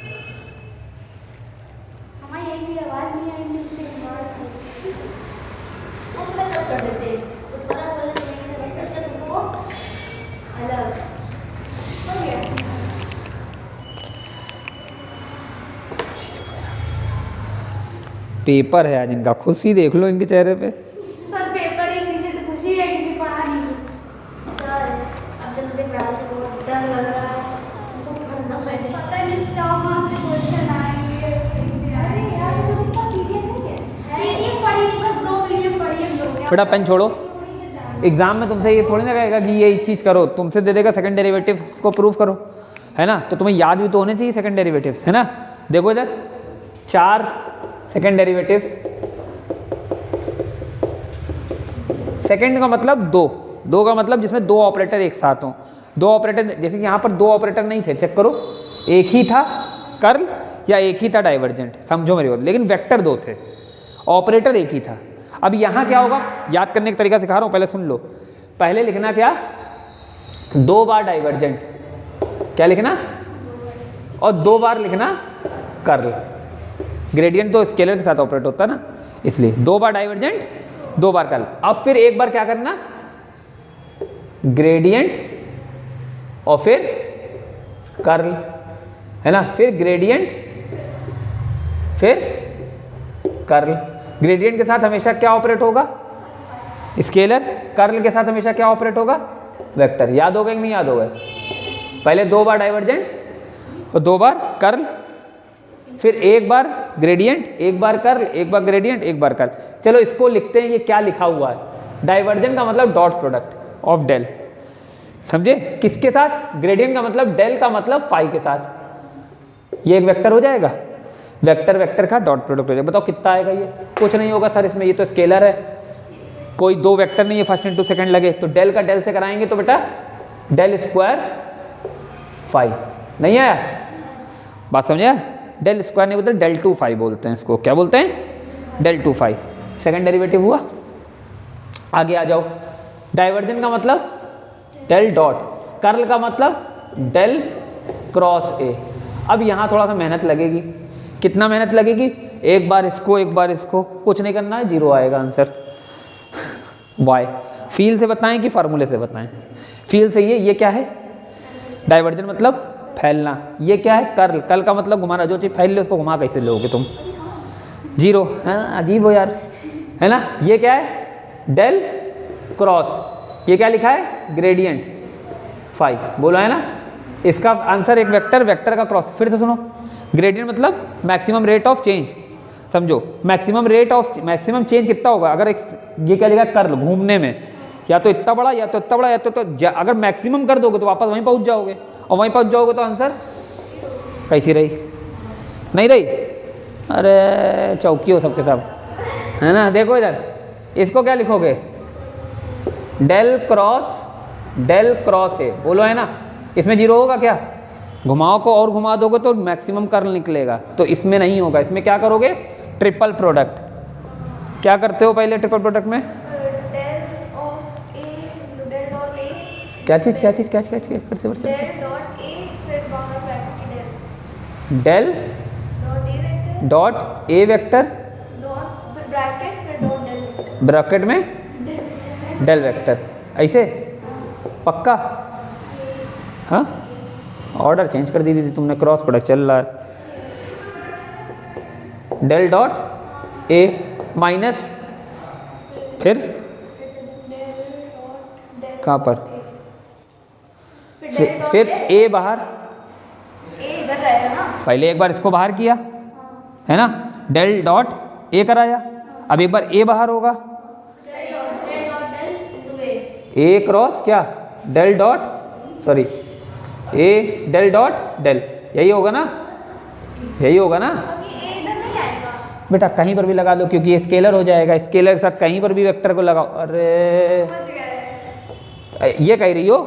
पेपर है आज इनका, खुशी देख लो इनके चेहरे पे। सर पेपर ही सीखे तो खुशी है कि पढ़ा नहीं कुछ। सर अब जल्दी पढ़ा दो, डर लग रहा है, हमको पढ़ना है। पता नहीं 4 माह से क्वेश्चन आएंगे। अरे यार तो इतना पीडीएफ है क्या? पीडीएफ पढ़ी नहीं, बस 2 पीडीएफ पढ़ी हम लोग। बेटा पेन छोड़ो। एग्जाम में तुमसे ये थोड़ी ना कहेगा कि ये चीज़ करो, तुमसे दे देगा सेकंड डेरिवेटिव्स को प्रूव करो, है ना। तो तुम्हें याद भी तो होने चाहिए सेकंड डेरिवेटिव्स, है ना। देखो इधर 4 सेकेंड डेरिवेटिव्स। सेकेंड का मतलब 2 का मतलब जिसमें 2 ऑपरेटर एक साथ हों। 2 ऑपरेटर, जैसे कि यहाँ पर 2 ऑपरेटर नहीं थे, चेक करो। एक ही था कर्ल या एक ही था डाइवर्जेंट, समझो मेरी बात। लेकिन वेक्टर 2 थे, ऑपरेटर एक ही था। अब यहाँ क्या होगा, याद करने का तरीका सिखा रहा हूँ, पहले सुन लो। पहले लिखना क्या, 2 बार डाइवर्जेंट, क्या लिखना, और 2 बार लिखना कर्ल। ग्रेडियंट तो स्केलर के साथ ऑपरेट होता है ना, इसलिए 2 बार डाइवर्जेंट, 2 बार कर्ल। अब फिर एक बार क्या करना, ग्रेडियंट और फिर कर्ल, है ना। फिर ग्रेडियंट फिर कर्ल। ग्रेडियंट के साथ हमेशा क्या ऑपरेट होगा, स्केलर। कर्ल के साथ हमेशा क्या ऑपरेट होगा, वेक्टर। याद हो गए कि नहीं याद हो गए? पहले 2 बार डाइवर्जेंट और 2 बार कर्ल, फिर एक बार ग्रेडियंट, एक बार कर्ल, एक बार ग्रेडियंट, एक बार कर्ल। चलो इसको लिखते हैं, ये क्या लिखा हुआ है। डाइवर्जेंट का मतलब डॉट प्रोडक्ट ऑफ डेल, समझे, किसके साथ, ग्रेडियंट का मतलब डेल का मतलब फाई के साथ। ये एक वेक्टर हो जाएगा, वेक्टर वेक्टर का डॉट प्रोडक्ट हो जाएगा। बताओ कितना आएगा ये? कुछ नहीं होगा सर इसमें, ये तो स्केलर है, कोई 2 वेक्टर नहीं है, फर्स्ट इंटू सेकंड लगे। तो डेल का डेल से कराएंगे तो बेटा डेल स्क्वायर फाई। नहीं आया बात, समझे? डेल स्क्वायर नहीं बोलते, डेल टू फाई बोलते हैं इसको। क्या बोलते हैं? Del two phi. Second derivative हुआ। आगे आ जाओ। डाइवर्जेंट का मतलब डेल डॉट, कर्ल का मतलब डेल क्रॉस ए। अब यहाँ थोड़ा सा मेहनत लगेगी। कितना मेहनत लगेगी? एक बार इसको, एक बार इसको, कुछ नहीं करना है, 0 आएगा आंसर। वाई फील से बताएं कि फार्मूले से बताएं? फील से। ये क्या है? डाइवर्जेंट मतलब फैलना। ये क्या है? कर्ल। कर्ल का मतलब घुमाना, जो चीज़ फैल ले उसको घुमा कैसे लोगे तुम? 0 है ना, अजीब हो यार, है ना। ये क्या है? Del cross. ये क्या लिखा है? Gradient phi. बोला है ना। इसका आंसर एक वेक्टर, वेक्टर का क्रॉस। फिर से सुनो, ग्रेडियंट मतलब मैक्सिमम रेट ऑफ चेंज, समझो। Maximum rate of, maximum change कितना होगा? अगर एक ये क्या लिखा, कर्ल, घूमने में, या तो इतना बड़ा या तो इतना बड़ा, या तो अगर मैक्सिमम कर दोगे तो वापस वहीं पहुंच जाओगे, और वहीं पहुंच जाओगे तो आंसर कैसी रही? नहीं रही? अरे चौकी हो सबके सब। है ना। देखो इधर, इसको क्या लिखोगे, डेल क्रॉस ए, बोलो है ना। इसमें जीरो होगा क्या, घुमाओ को और घुमा दोगे तो मैक्सिमम कर्ल निकलेगा, तो इसमें नहीं होगा। इसमें क्या करोगे, ट्रिपल प्रोडक्ट। क्या करते हो पहले ट्रिपल प्रोडक्ट में, क्या चीज फिर से del dot A vector bracket में डेल वेक्टर, ऐसे पक्का। हाँ, ऑर्डर चेंज कर दी थी तुमने, क्रॉस प्रोडक्ट चल रहा है। डेल डॉट ए माइनस, फिर कहाँ पर, फिर ए बाहर, पहले एक बार इसको बाहर किया है ना, डेल डॉट ए कराया, अब एक बार ए बाहर होगा, ए क्रॉस क्या, डेल डॉट सॉरी ए डेल डॉट डेल, यही होगा ना, यही होगा ना बेटा। कहीं पर भी लगा दो क्योंकि ये स्केलर हो जाएगा, स्केलर के साथ कहीं पर भी वेक्टर को लगाओ। अरे ये कह रही हो,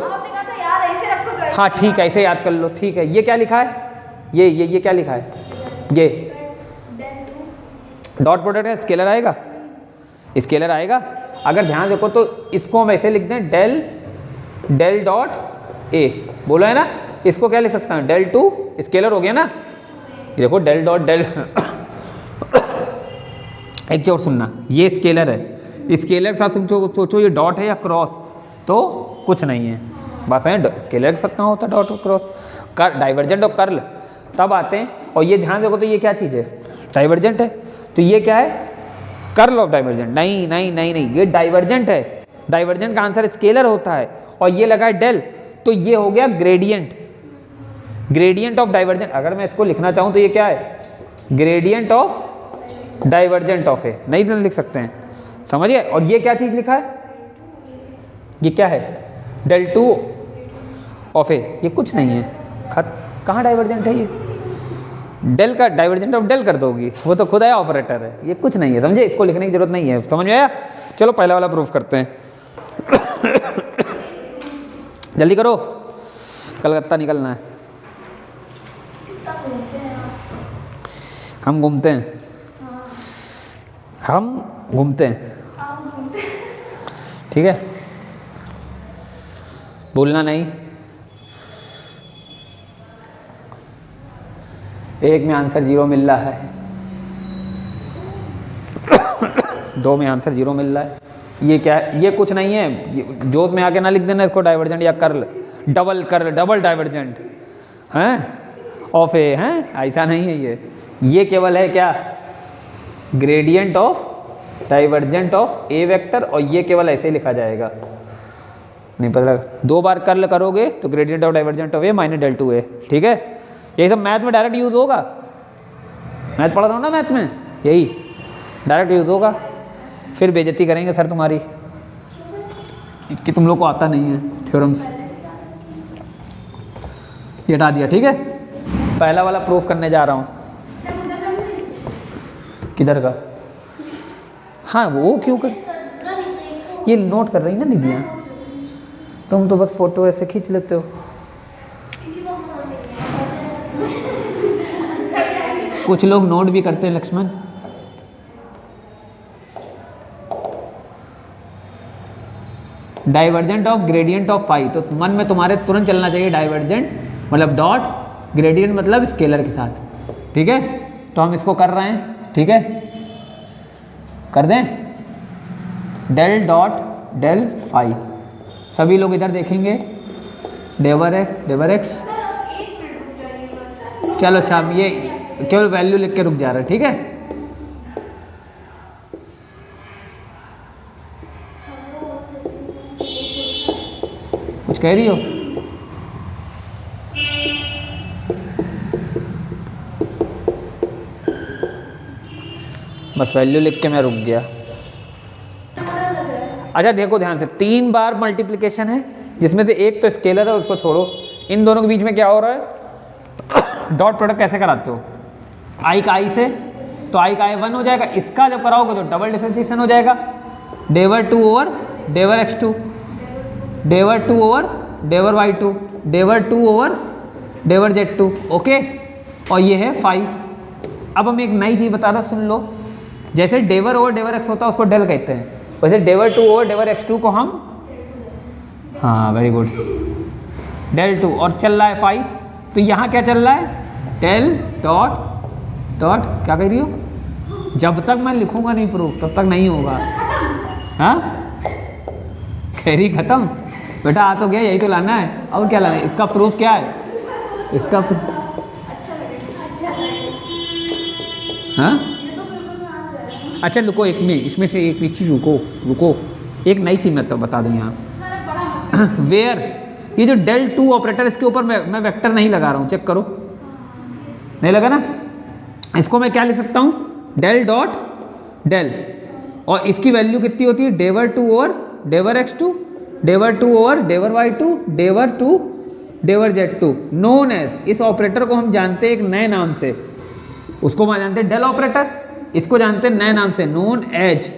हाँ ठीक है, ऐसे याद कर लो, ठीक है। ये क्या लिखा है, ये क्या लिखा है, ये डॉट प्रोडक्ट है, स्केलर आएगा, स्केलर आएगा। अगर ध्यान देखो तो इसको हम ऐसे लिख दें, डेल डॉट ए, बोलो है ना। इसको क्या लिख सकता हूँ, डेल टू, स्केलर हो गया ना। ये देखो डेल डॉट डेल एक चीज और सुनना, ये स्केलर है, स्केलर के साथ सोचो ये डॉट है या क्रॉस, तो कुछ नहीं है, बात है। स्केलर के साथ कहाँ होता है डॉट और क्रॉस, कर डाइवर्जेंट और कर्ल तब आते हैं। और ये ध्यान देखो तो ये क्या चीज़ है, डाइवर्जेंट है, तो ये क्या है, कर्ल ऑफ डाइवर्जेंट। नहीं नहीं नहीं नहीं, ये डाइवर्जेंट है, डाइवर्जेंट का आंसर स्केलर होता है। और ये लगा है डेल, तो ये हो गया ग्रेडियंट, ग्रेडियंट ऑफ डाइवर्जेंट। अगर मैं इसको लिखना चाहूँ तो ये क्या है, ग्रेडियंट ऑफ डाइवर्जेंट ऑफ ए, नहीं तो लिख सकते हैं, समझिए। और ये क्या चीज़ लिखा है, ये क्या है, डेल टू ऑफ ए, ये कुछ नहीं है, कहाँ डाइवर्जेंट है ये, डेल का डाइवर्जेंट ऑफ डेल कर दोगी, वो तो खुद है ऑपरेटर है, ये कुछ नहीं है, समझे। इसको लिखने की जरूरत नहीं है, समझ में आया। चलो पहला वाला प्रूफ करते हैं जल्दी करो, कलकत्ता निकलना है। हम घूमते हैं, हम घूमते हैं, ठीक है, भूलना नहीं। एक में आंसर 0 मिल रहा है, 2 में आंसर 0 मिल रहा है। ये क्या है, ये कुछ नहीं है, जोश में आके ना लिख देना इसको डाइवर्जेंट या कर्ल, डबल डाइवर्जेंट हैं ऑफ ए, हैं ऐसा नहीं है। ये केवल है क्या, gradient of divergent of A vector, और ये केवल ऐसे ही लिखा जाएगा, नहीं पता। 2 बार कर्ल करोगे तो gradient of divergent of A minus del two A, ठीक है। यही सब मैथ में डायरेक्ट यूज़ होगा, मैथ पढ़ रहा हूँ ना मैथ में, यही डायरेक्ट यूज़ होगा। फिर बेइज्जती करेंगे सर तुम्हारी कि तुम लोग को आता नहीं है थ्योरम्स, ये हटा दिया, ठीक है। पहला वाला प्रूफ करने जा रहा हूँ, किधर का, हाँ वो क्यों कर, ये नोट कर रही ना दीदियाँ, तुम तो बस फोटो ऐसे खींच लेते हो। कुछ लोग नोट भी करते हैं Laxman. Divergent of gradient of phi, तो मन में तुम्हारे तुरंत चलना चाहिए डाइवर्जेंट मतलब डॉट, ग्रेडियंट मतलब स्केलर के साथ, ठीक है। तो हम इसको कर रहे हैं, ठीक है, कर दें, डेल डॉट डेल फाई। सभी लोग इधर देखेंगे, डेवर एक्स, चलो अच्छा, ये केवल वैल्यू लिख के रुक जा रहा है, ठीक है। कुछ कह रही हो, बस वैल्यू लिख के मैं रुक गया। अच्छा देखो ध्यान से, 3 बार मल्टीप्लिकेशन है, जिसमें से एक तो स्केलर है, उसको छोड़ो। इन दोनों के बीच में क्या हो रहा है, डॉट प्रोडक्ट कैसे कराते हो, आई का आई से, तो आई का i 1 हो जाएगा। इसका जब कराओगे तो डबल डिफरेंशिएशन हो जाएगा, डेवर 2 ओवर डेवर x2, डेवर 2 ओवर डेवर y2, डेवर 2 ओवर डेवर z2। ओके, और ये है 5। अब हम एक नई चीज़ बता रहा, सुन लो। जैसे डेवर ओवर डेवर x होता है उसको डेल कहते हैं, वैसे डेवर 2 ओवर डेवर x2 को हम, हाँ वेरी गुड, डेल 2, और चल रहा है 5। तो यहाँ क्या चल रहा है, डेल डॉट डॉट, क्या कह रही हो, जब तक मैं लिखूंगा नहीं प्रूफ तब तक नहीं होगा। हाँ कह रही खत्म, बेटा आ तो गया, यही तो लाना है, और क्या लाना है, इसका प्रूफ क्या है, इसका हाँ अच्छा रुको एक मिनट, इसमें से एक चीज़ रुको, एक नई चीज़ मैं तो बता दूँ यहाँ। वेयर, ये जो डेल 2 ऑपरेटर, इसके ऊपर मैं वेक्टर नहीं लगा रहा हूँ, चेक करो, नहीं लगा ना। इसको मैं क्या लिख सकता हूँ, डेल डॉट डेल, और इसकी वैल्यू कितनी होती है, डेवर 2 ओवर डेवर x2, डेवर 2 ओवर डेवर y2, डेवर 2 डेवर z2। नोन एज, इस ऑपरेटर को हम जानते हैं एक नए नाम से, उसको हम जानते हैं डेल ऑपरेटर, इसको जानते हैं नए नाम से, नोन एज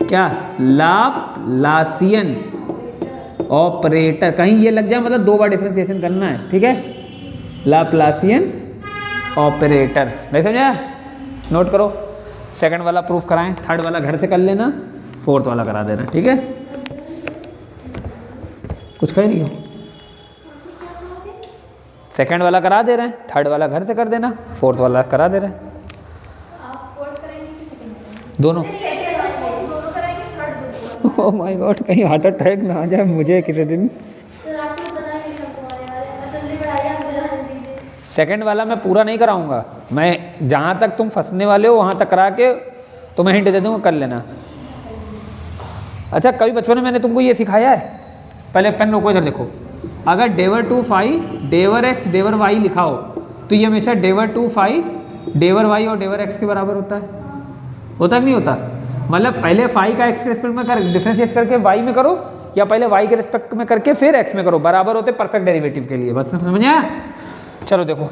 क्या, लाप्लासियन ऑपरेटर। कहीं ये लग जाए मतलब 2 बार डिफरेंशिएशन करना है, ठीक है, लाप्लासियन ऑपरेटर। नहीं समझा, नोट करो। सेकंड वाला प्रूफ कराएं, थर्ड वाला घर से कर लेना, फोर्थ वाला करा देना, ठीक है। कुछ कह रही हो, सेकंड वाला करा दे रहे हैं, थर्ड वाला घर से कर देना, फोर्थ वाला करा दे रहे हैं, दोनों। ओह माय गॉड, कहीं हार्ट अटैक ना आ जाए मुझे किसी दिन। सेकंड वाला मैं पूरा नहीं कराऊंगा, मैं जहाँ तक तुम फंसने वाले हो वहाँ तक करा के तो मैं हिंट दे दूँगा, कर लेना। अच्छा कभी बचपन में मैंने तुमको ये सिखाया है, पहले पेन रोको, इधर देखो, अगर डेवर 2 5 डेवर x डेवर y लिखा हो तो ये हमेशा डेवर 2 5 डेवर y और डेवर x के बराबर होता है, होता कि नहीं होता। मतलब पहले 5 का x के रिस्पेक्ट में कर डिफरेंशिएट करके y में करो, या पहले y के रिस्पेक्ट में करके फिर x में करो, बराबर होते परफेक्ट डेरिवेटिव के लिए। बस समझ आया। चलो देखो,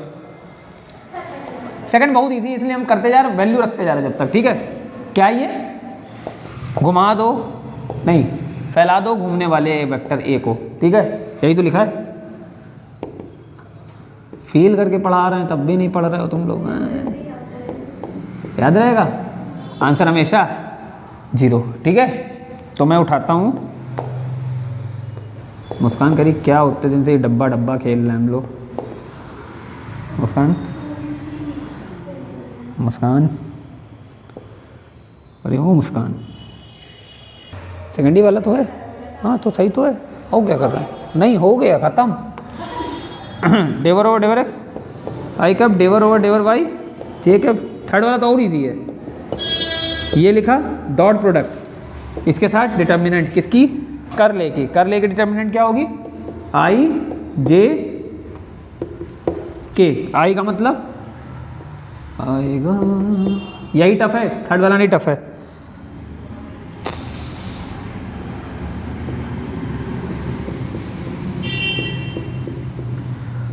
सेकंड बहुत इजी, इसलिए हम करते जा रहे, वैल्यू रखते जा रहे जब तक, ठीक है। क्या ये, घुमा दो, नहीं फैला दो घूमने वाले वेक्टर ए को, ठीक है, यही तो लिखा है। फील करके पढ़ा रहे हैं तब भी नहीं पढ़ रहे हो तुम लोग, याद रहेगा आंसर हमेशा 0, ठीक है। तो मैं उठाता हूँ, मुस्कान करी क्या उतने दिन से डब्बा डब्बा खेल रहे हैं हम लोग। मुस्कान मुस्कान, अरे वो मुस्कान, सेकेंडरी वाला तो है, हाँ तो सही तो है, हो क्या कर रहा है, नहीं हो गया ख़त्म। डेवर ओवर डेवर एक्स, आई कब डेवर ओवर डेवर वाई, जे कब। थर्ड वाला तो और इजी है, ये लिखा डॉट प्रोडक्ट, इसके साथ डिटर्मिनेंट किसकी, कर ले की डिटर्मिनेंट क्या होगी, आई जे के। आई का मतलब आएगा, यही टफ है, थर्ड वाला नहीं टफ है।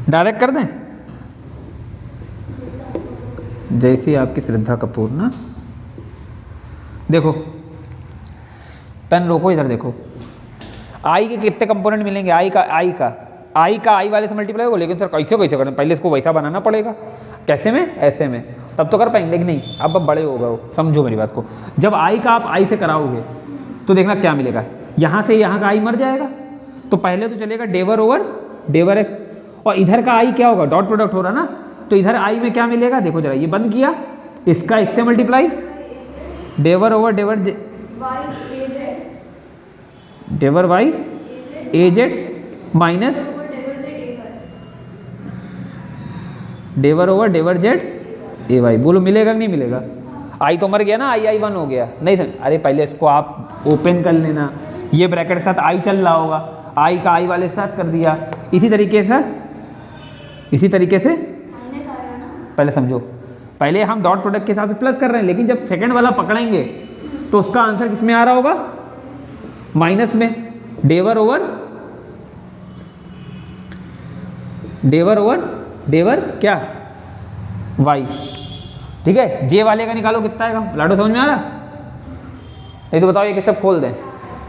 डायरेक्ट कर दें, जैसी आपकी श्रद्धा कपूर ना। देखो पेन रोको, इधर देखो, आई के कितने कंपोनेंट मिलेंगे, आई का आई वाले से मल्टीप्लाई होगा, लेकिन सर कैसे करें, पहले इसको वैसा बनाना पड़ेगा, कैसे में, ऐसे में, तब तो कर पाएंगे, लेकिन नहीं, अब बड़े हो गए, समझो मेरी बात को। जब आई का आप आई से कराओगे तो देखना क्या मिलेगा, यहाँ से यहाँ का आई मर जाएगा, तो पहले तो चलेगा डेवर ओवर डेवर एक्स, और इधर का आई क्या होगा, डॉट प्रोडक्ट हो रहा ना, तो इधर आई में क्या मिलेगा, देखो जरा, ये बंद किया, इसका इससे मल्टीप्लाई, डेवर ओवर डेवर डेवर वाई ए जेड माइनस डेवर ओवर डेवर जेड ए वाई। बोलो मिलेगा कि नहीं मिलेगा, आई तो मर गया ना, आई 1 हो गया, नहीं सर, अरे पहले इसको आप ओपन कर लेना, ये ब्रैकेट के साथ आई चल रहा होगा, आई का आई वाले साथ कर दिया, इसी तरीके से पहले समझो, पहले हम डॉट प्रोडक्ट के हिसाब से प्लस कर रहे हैं, लेकिन जब सेकंड वाला पकड़ेंगे तो उसका आंसर किस में आ रहा होगा, माइनस में, डेवर ओवर डेवर क्या वाई, ठीक है, जे वाले का निकालो कितना आएगा, लाडो समझ में आ रहा? नहीं तो बताओ एक स्टेप खोल दें,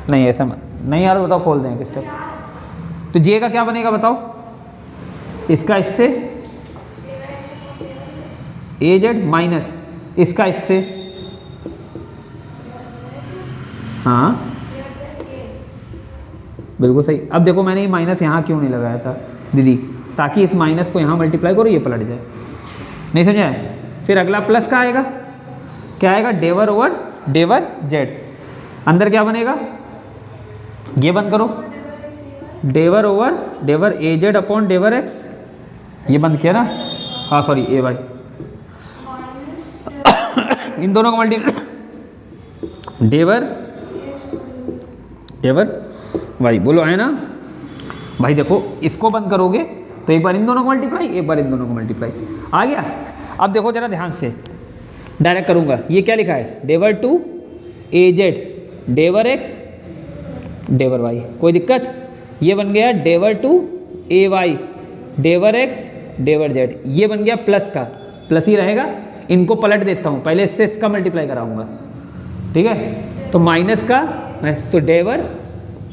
नहीं ऐसा मत, नहीं यार बताओ खोल दें एक स्टेप। तो जे का क्या बनेगा बताओ, इसका इससे ए जेड माइनस इसका इससे, हाँ बिल्कुल सही। अब देखो मैंने ये माइनस यहाँ क्यों नहीं लगाया था दीदी, ताकि इस माइनस को यहाँ मल्टीप्लाई करो ये पलट जाए, नहीं समझा है? फिर अगला प्लस का आएगा, क्या आएगा, डेवर ओवर डेवर जेड, अंदर क्या बनेगा, ये बंद करो, डेवर ओवर डेवर ए जेड अपॉन डेवर एक्स, ये बंद किया ना, हाँ सॉरी ए वाई, इन दोनों का मल्टी डेवर डेवर वाई, बोलो है ना भाई? देखो इसको बंद करोगे तो एक बार इन दोनों को मल्टीप्लाई, एक बार इन दोनों को मल्टीप्लाई, आ गया। अब देखो जरा ध्यान से, डायरेक्ट करूंगा, ये क्या लिखा है, डेवर टू ए जेड डेवर एक्स डेवर वाई, कोई दिक्कत? ये बन गया डेवर टू ए वाई डेवर एक्स डेवर जेड, ये बन गया प्लस का, प्लस ही रहेगा, इनको पलट देता हूँ, पहले इससे इसका मल्टीप्लाई कराऊंगा, ठीक है? तो माइनस का, तो डेवर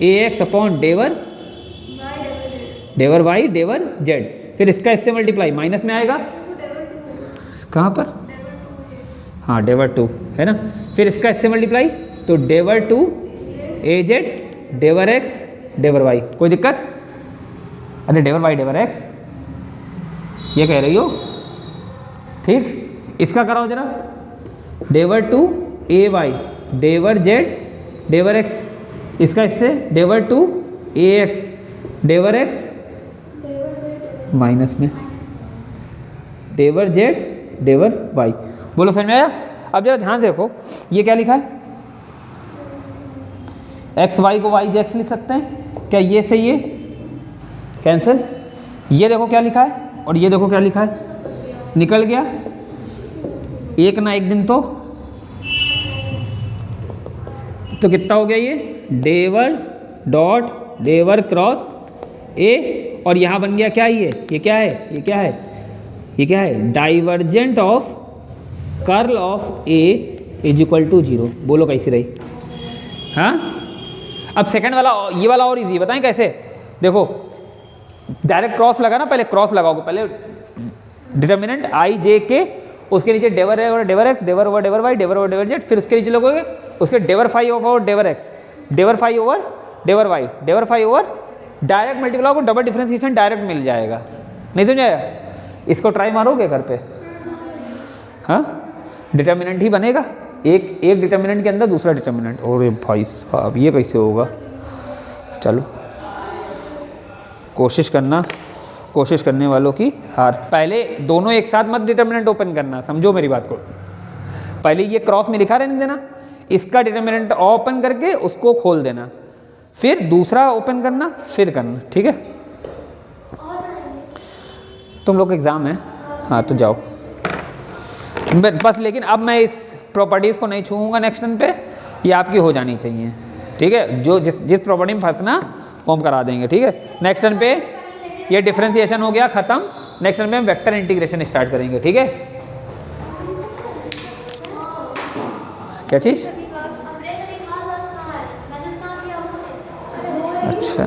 ए एक्स अपॉन डेवर डेवर वाई डेवर जेड, फिर इसका इससे मल्टीप्लाई, माइनस में आएगा, कहाँ पर, हाँ डेवर टू है ना, फिर इसका इससे मल्टीप्लाई, तो डेवर टू ए जेड डेवर एक्स डेवर वाई, कोई दिक्कत? अरे डेवर वाई डेवर एक्स ये कह रही हो, ठीक? इसका कराओ जरा, डेवर टू ए वाई डेवर जेड डेवर एक्स, इसका इससे डेवर टू ए एक्स डेवर एक्स माइनस में डेवर जेड डेवर वाई, बोलो समझ में आया? अब जरा ध्यान से देखो, ये क्या लिखा है, एक्स वाई को वाई एक्स लिख सकते हैं क्या, ये से ये कैंसिल, ये देखो क्या लिखा है और ये देखो क्या लिखा है, निकल गया, एक ना एक दिन तो कितना हो गया, ये डेवर डॉट डेवर क्रॉस ए, और यहाँ बन गया क्या, ये क्या है, ये क्या है, ये क्या है, divergent of curl of A is equal to 0, बोलो कैसी रही? हाँ अब सेकंड वाला, ये वाला और इजी, बताएं कैसे? देखो डायरेक्ट क्रॉस लगा ना, पहले क्रॉस लगाओगे, पहले डिटर्मिनेंट आई जे के, उसके नीचे डेवर है और डेवर एक्स, डेवर ओवर डेवर वाई, डेवर ओवर डेवर जेड, फिर उसके नीचे लगोगे उसके डेवर फाई ओवर डेवर एक्स, डेवर फाई ओवर डेवर वाई, डेवर फाई ओवर, डायरेक्ट मल्टीप्लाई को डबल डिफरेंशिएशन डायरेक्ट मिल जाएगा, नहीं समझाया? इसको ट्राई मारोगे घर पे, हाँ डिटर्मिनेंट ही बनेगा, एक डिटर्मिनेंट के अंदर दूसरा डिटर्मिनेंट, और भाई साहब ये कैसे होगा? चलो कोशिश करने वालों की हार। पहले दोनों एक साथ मत डिटर्मिनेंट ओपन करना, समझो मेरी बात को, पहले ये क्रॉस में लिखा रहने देना, इसका डिटर्मिनेंट ओपन करके उसको खोल देना, फिर दूसरा ओपन करना, फिर करना, ठीक है? तुम लोग एग्ज़ाम है, हाँ तो जाओ बस, लेकिन अब मैं इस प्रॉपर्टीज़ को नहीं छूऊंगा नेक्स्ट टर्न पे, ये आपकी हो जानी चाहिए, ठीक है? जो जिस प्रॉपर्टी में फंसना वो हम करा देंगे, ठीक है? नेक्स्ट टर्न पे ये डिफरेंशिएशन हो गया ख़त्म, नेक्स्ट टर्न पे हम वेक्टर इंटीग्रेशन स्टार्ट करेंगे, ठीक है? क्या चीज़? अच्छा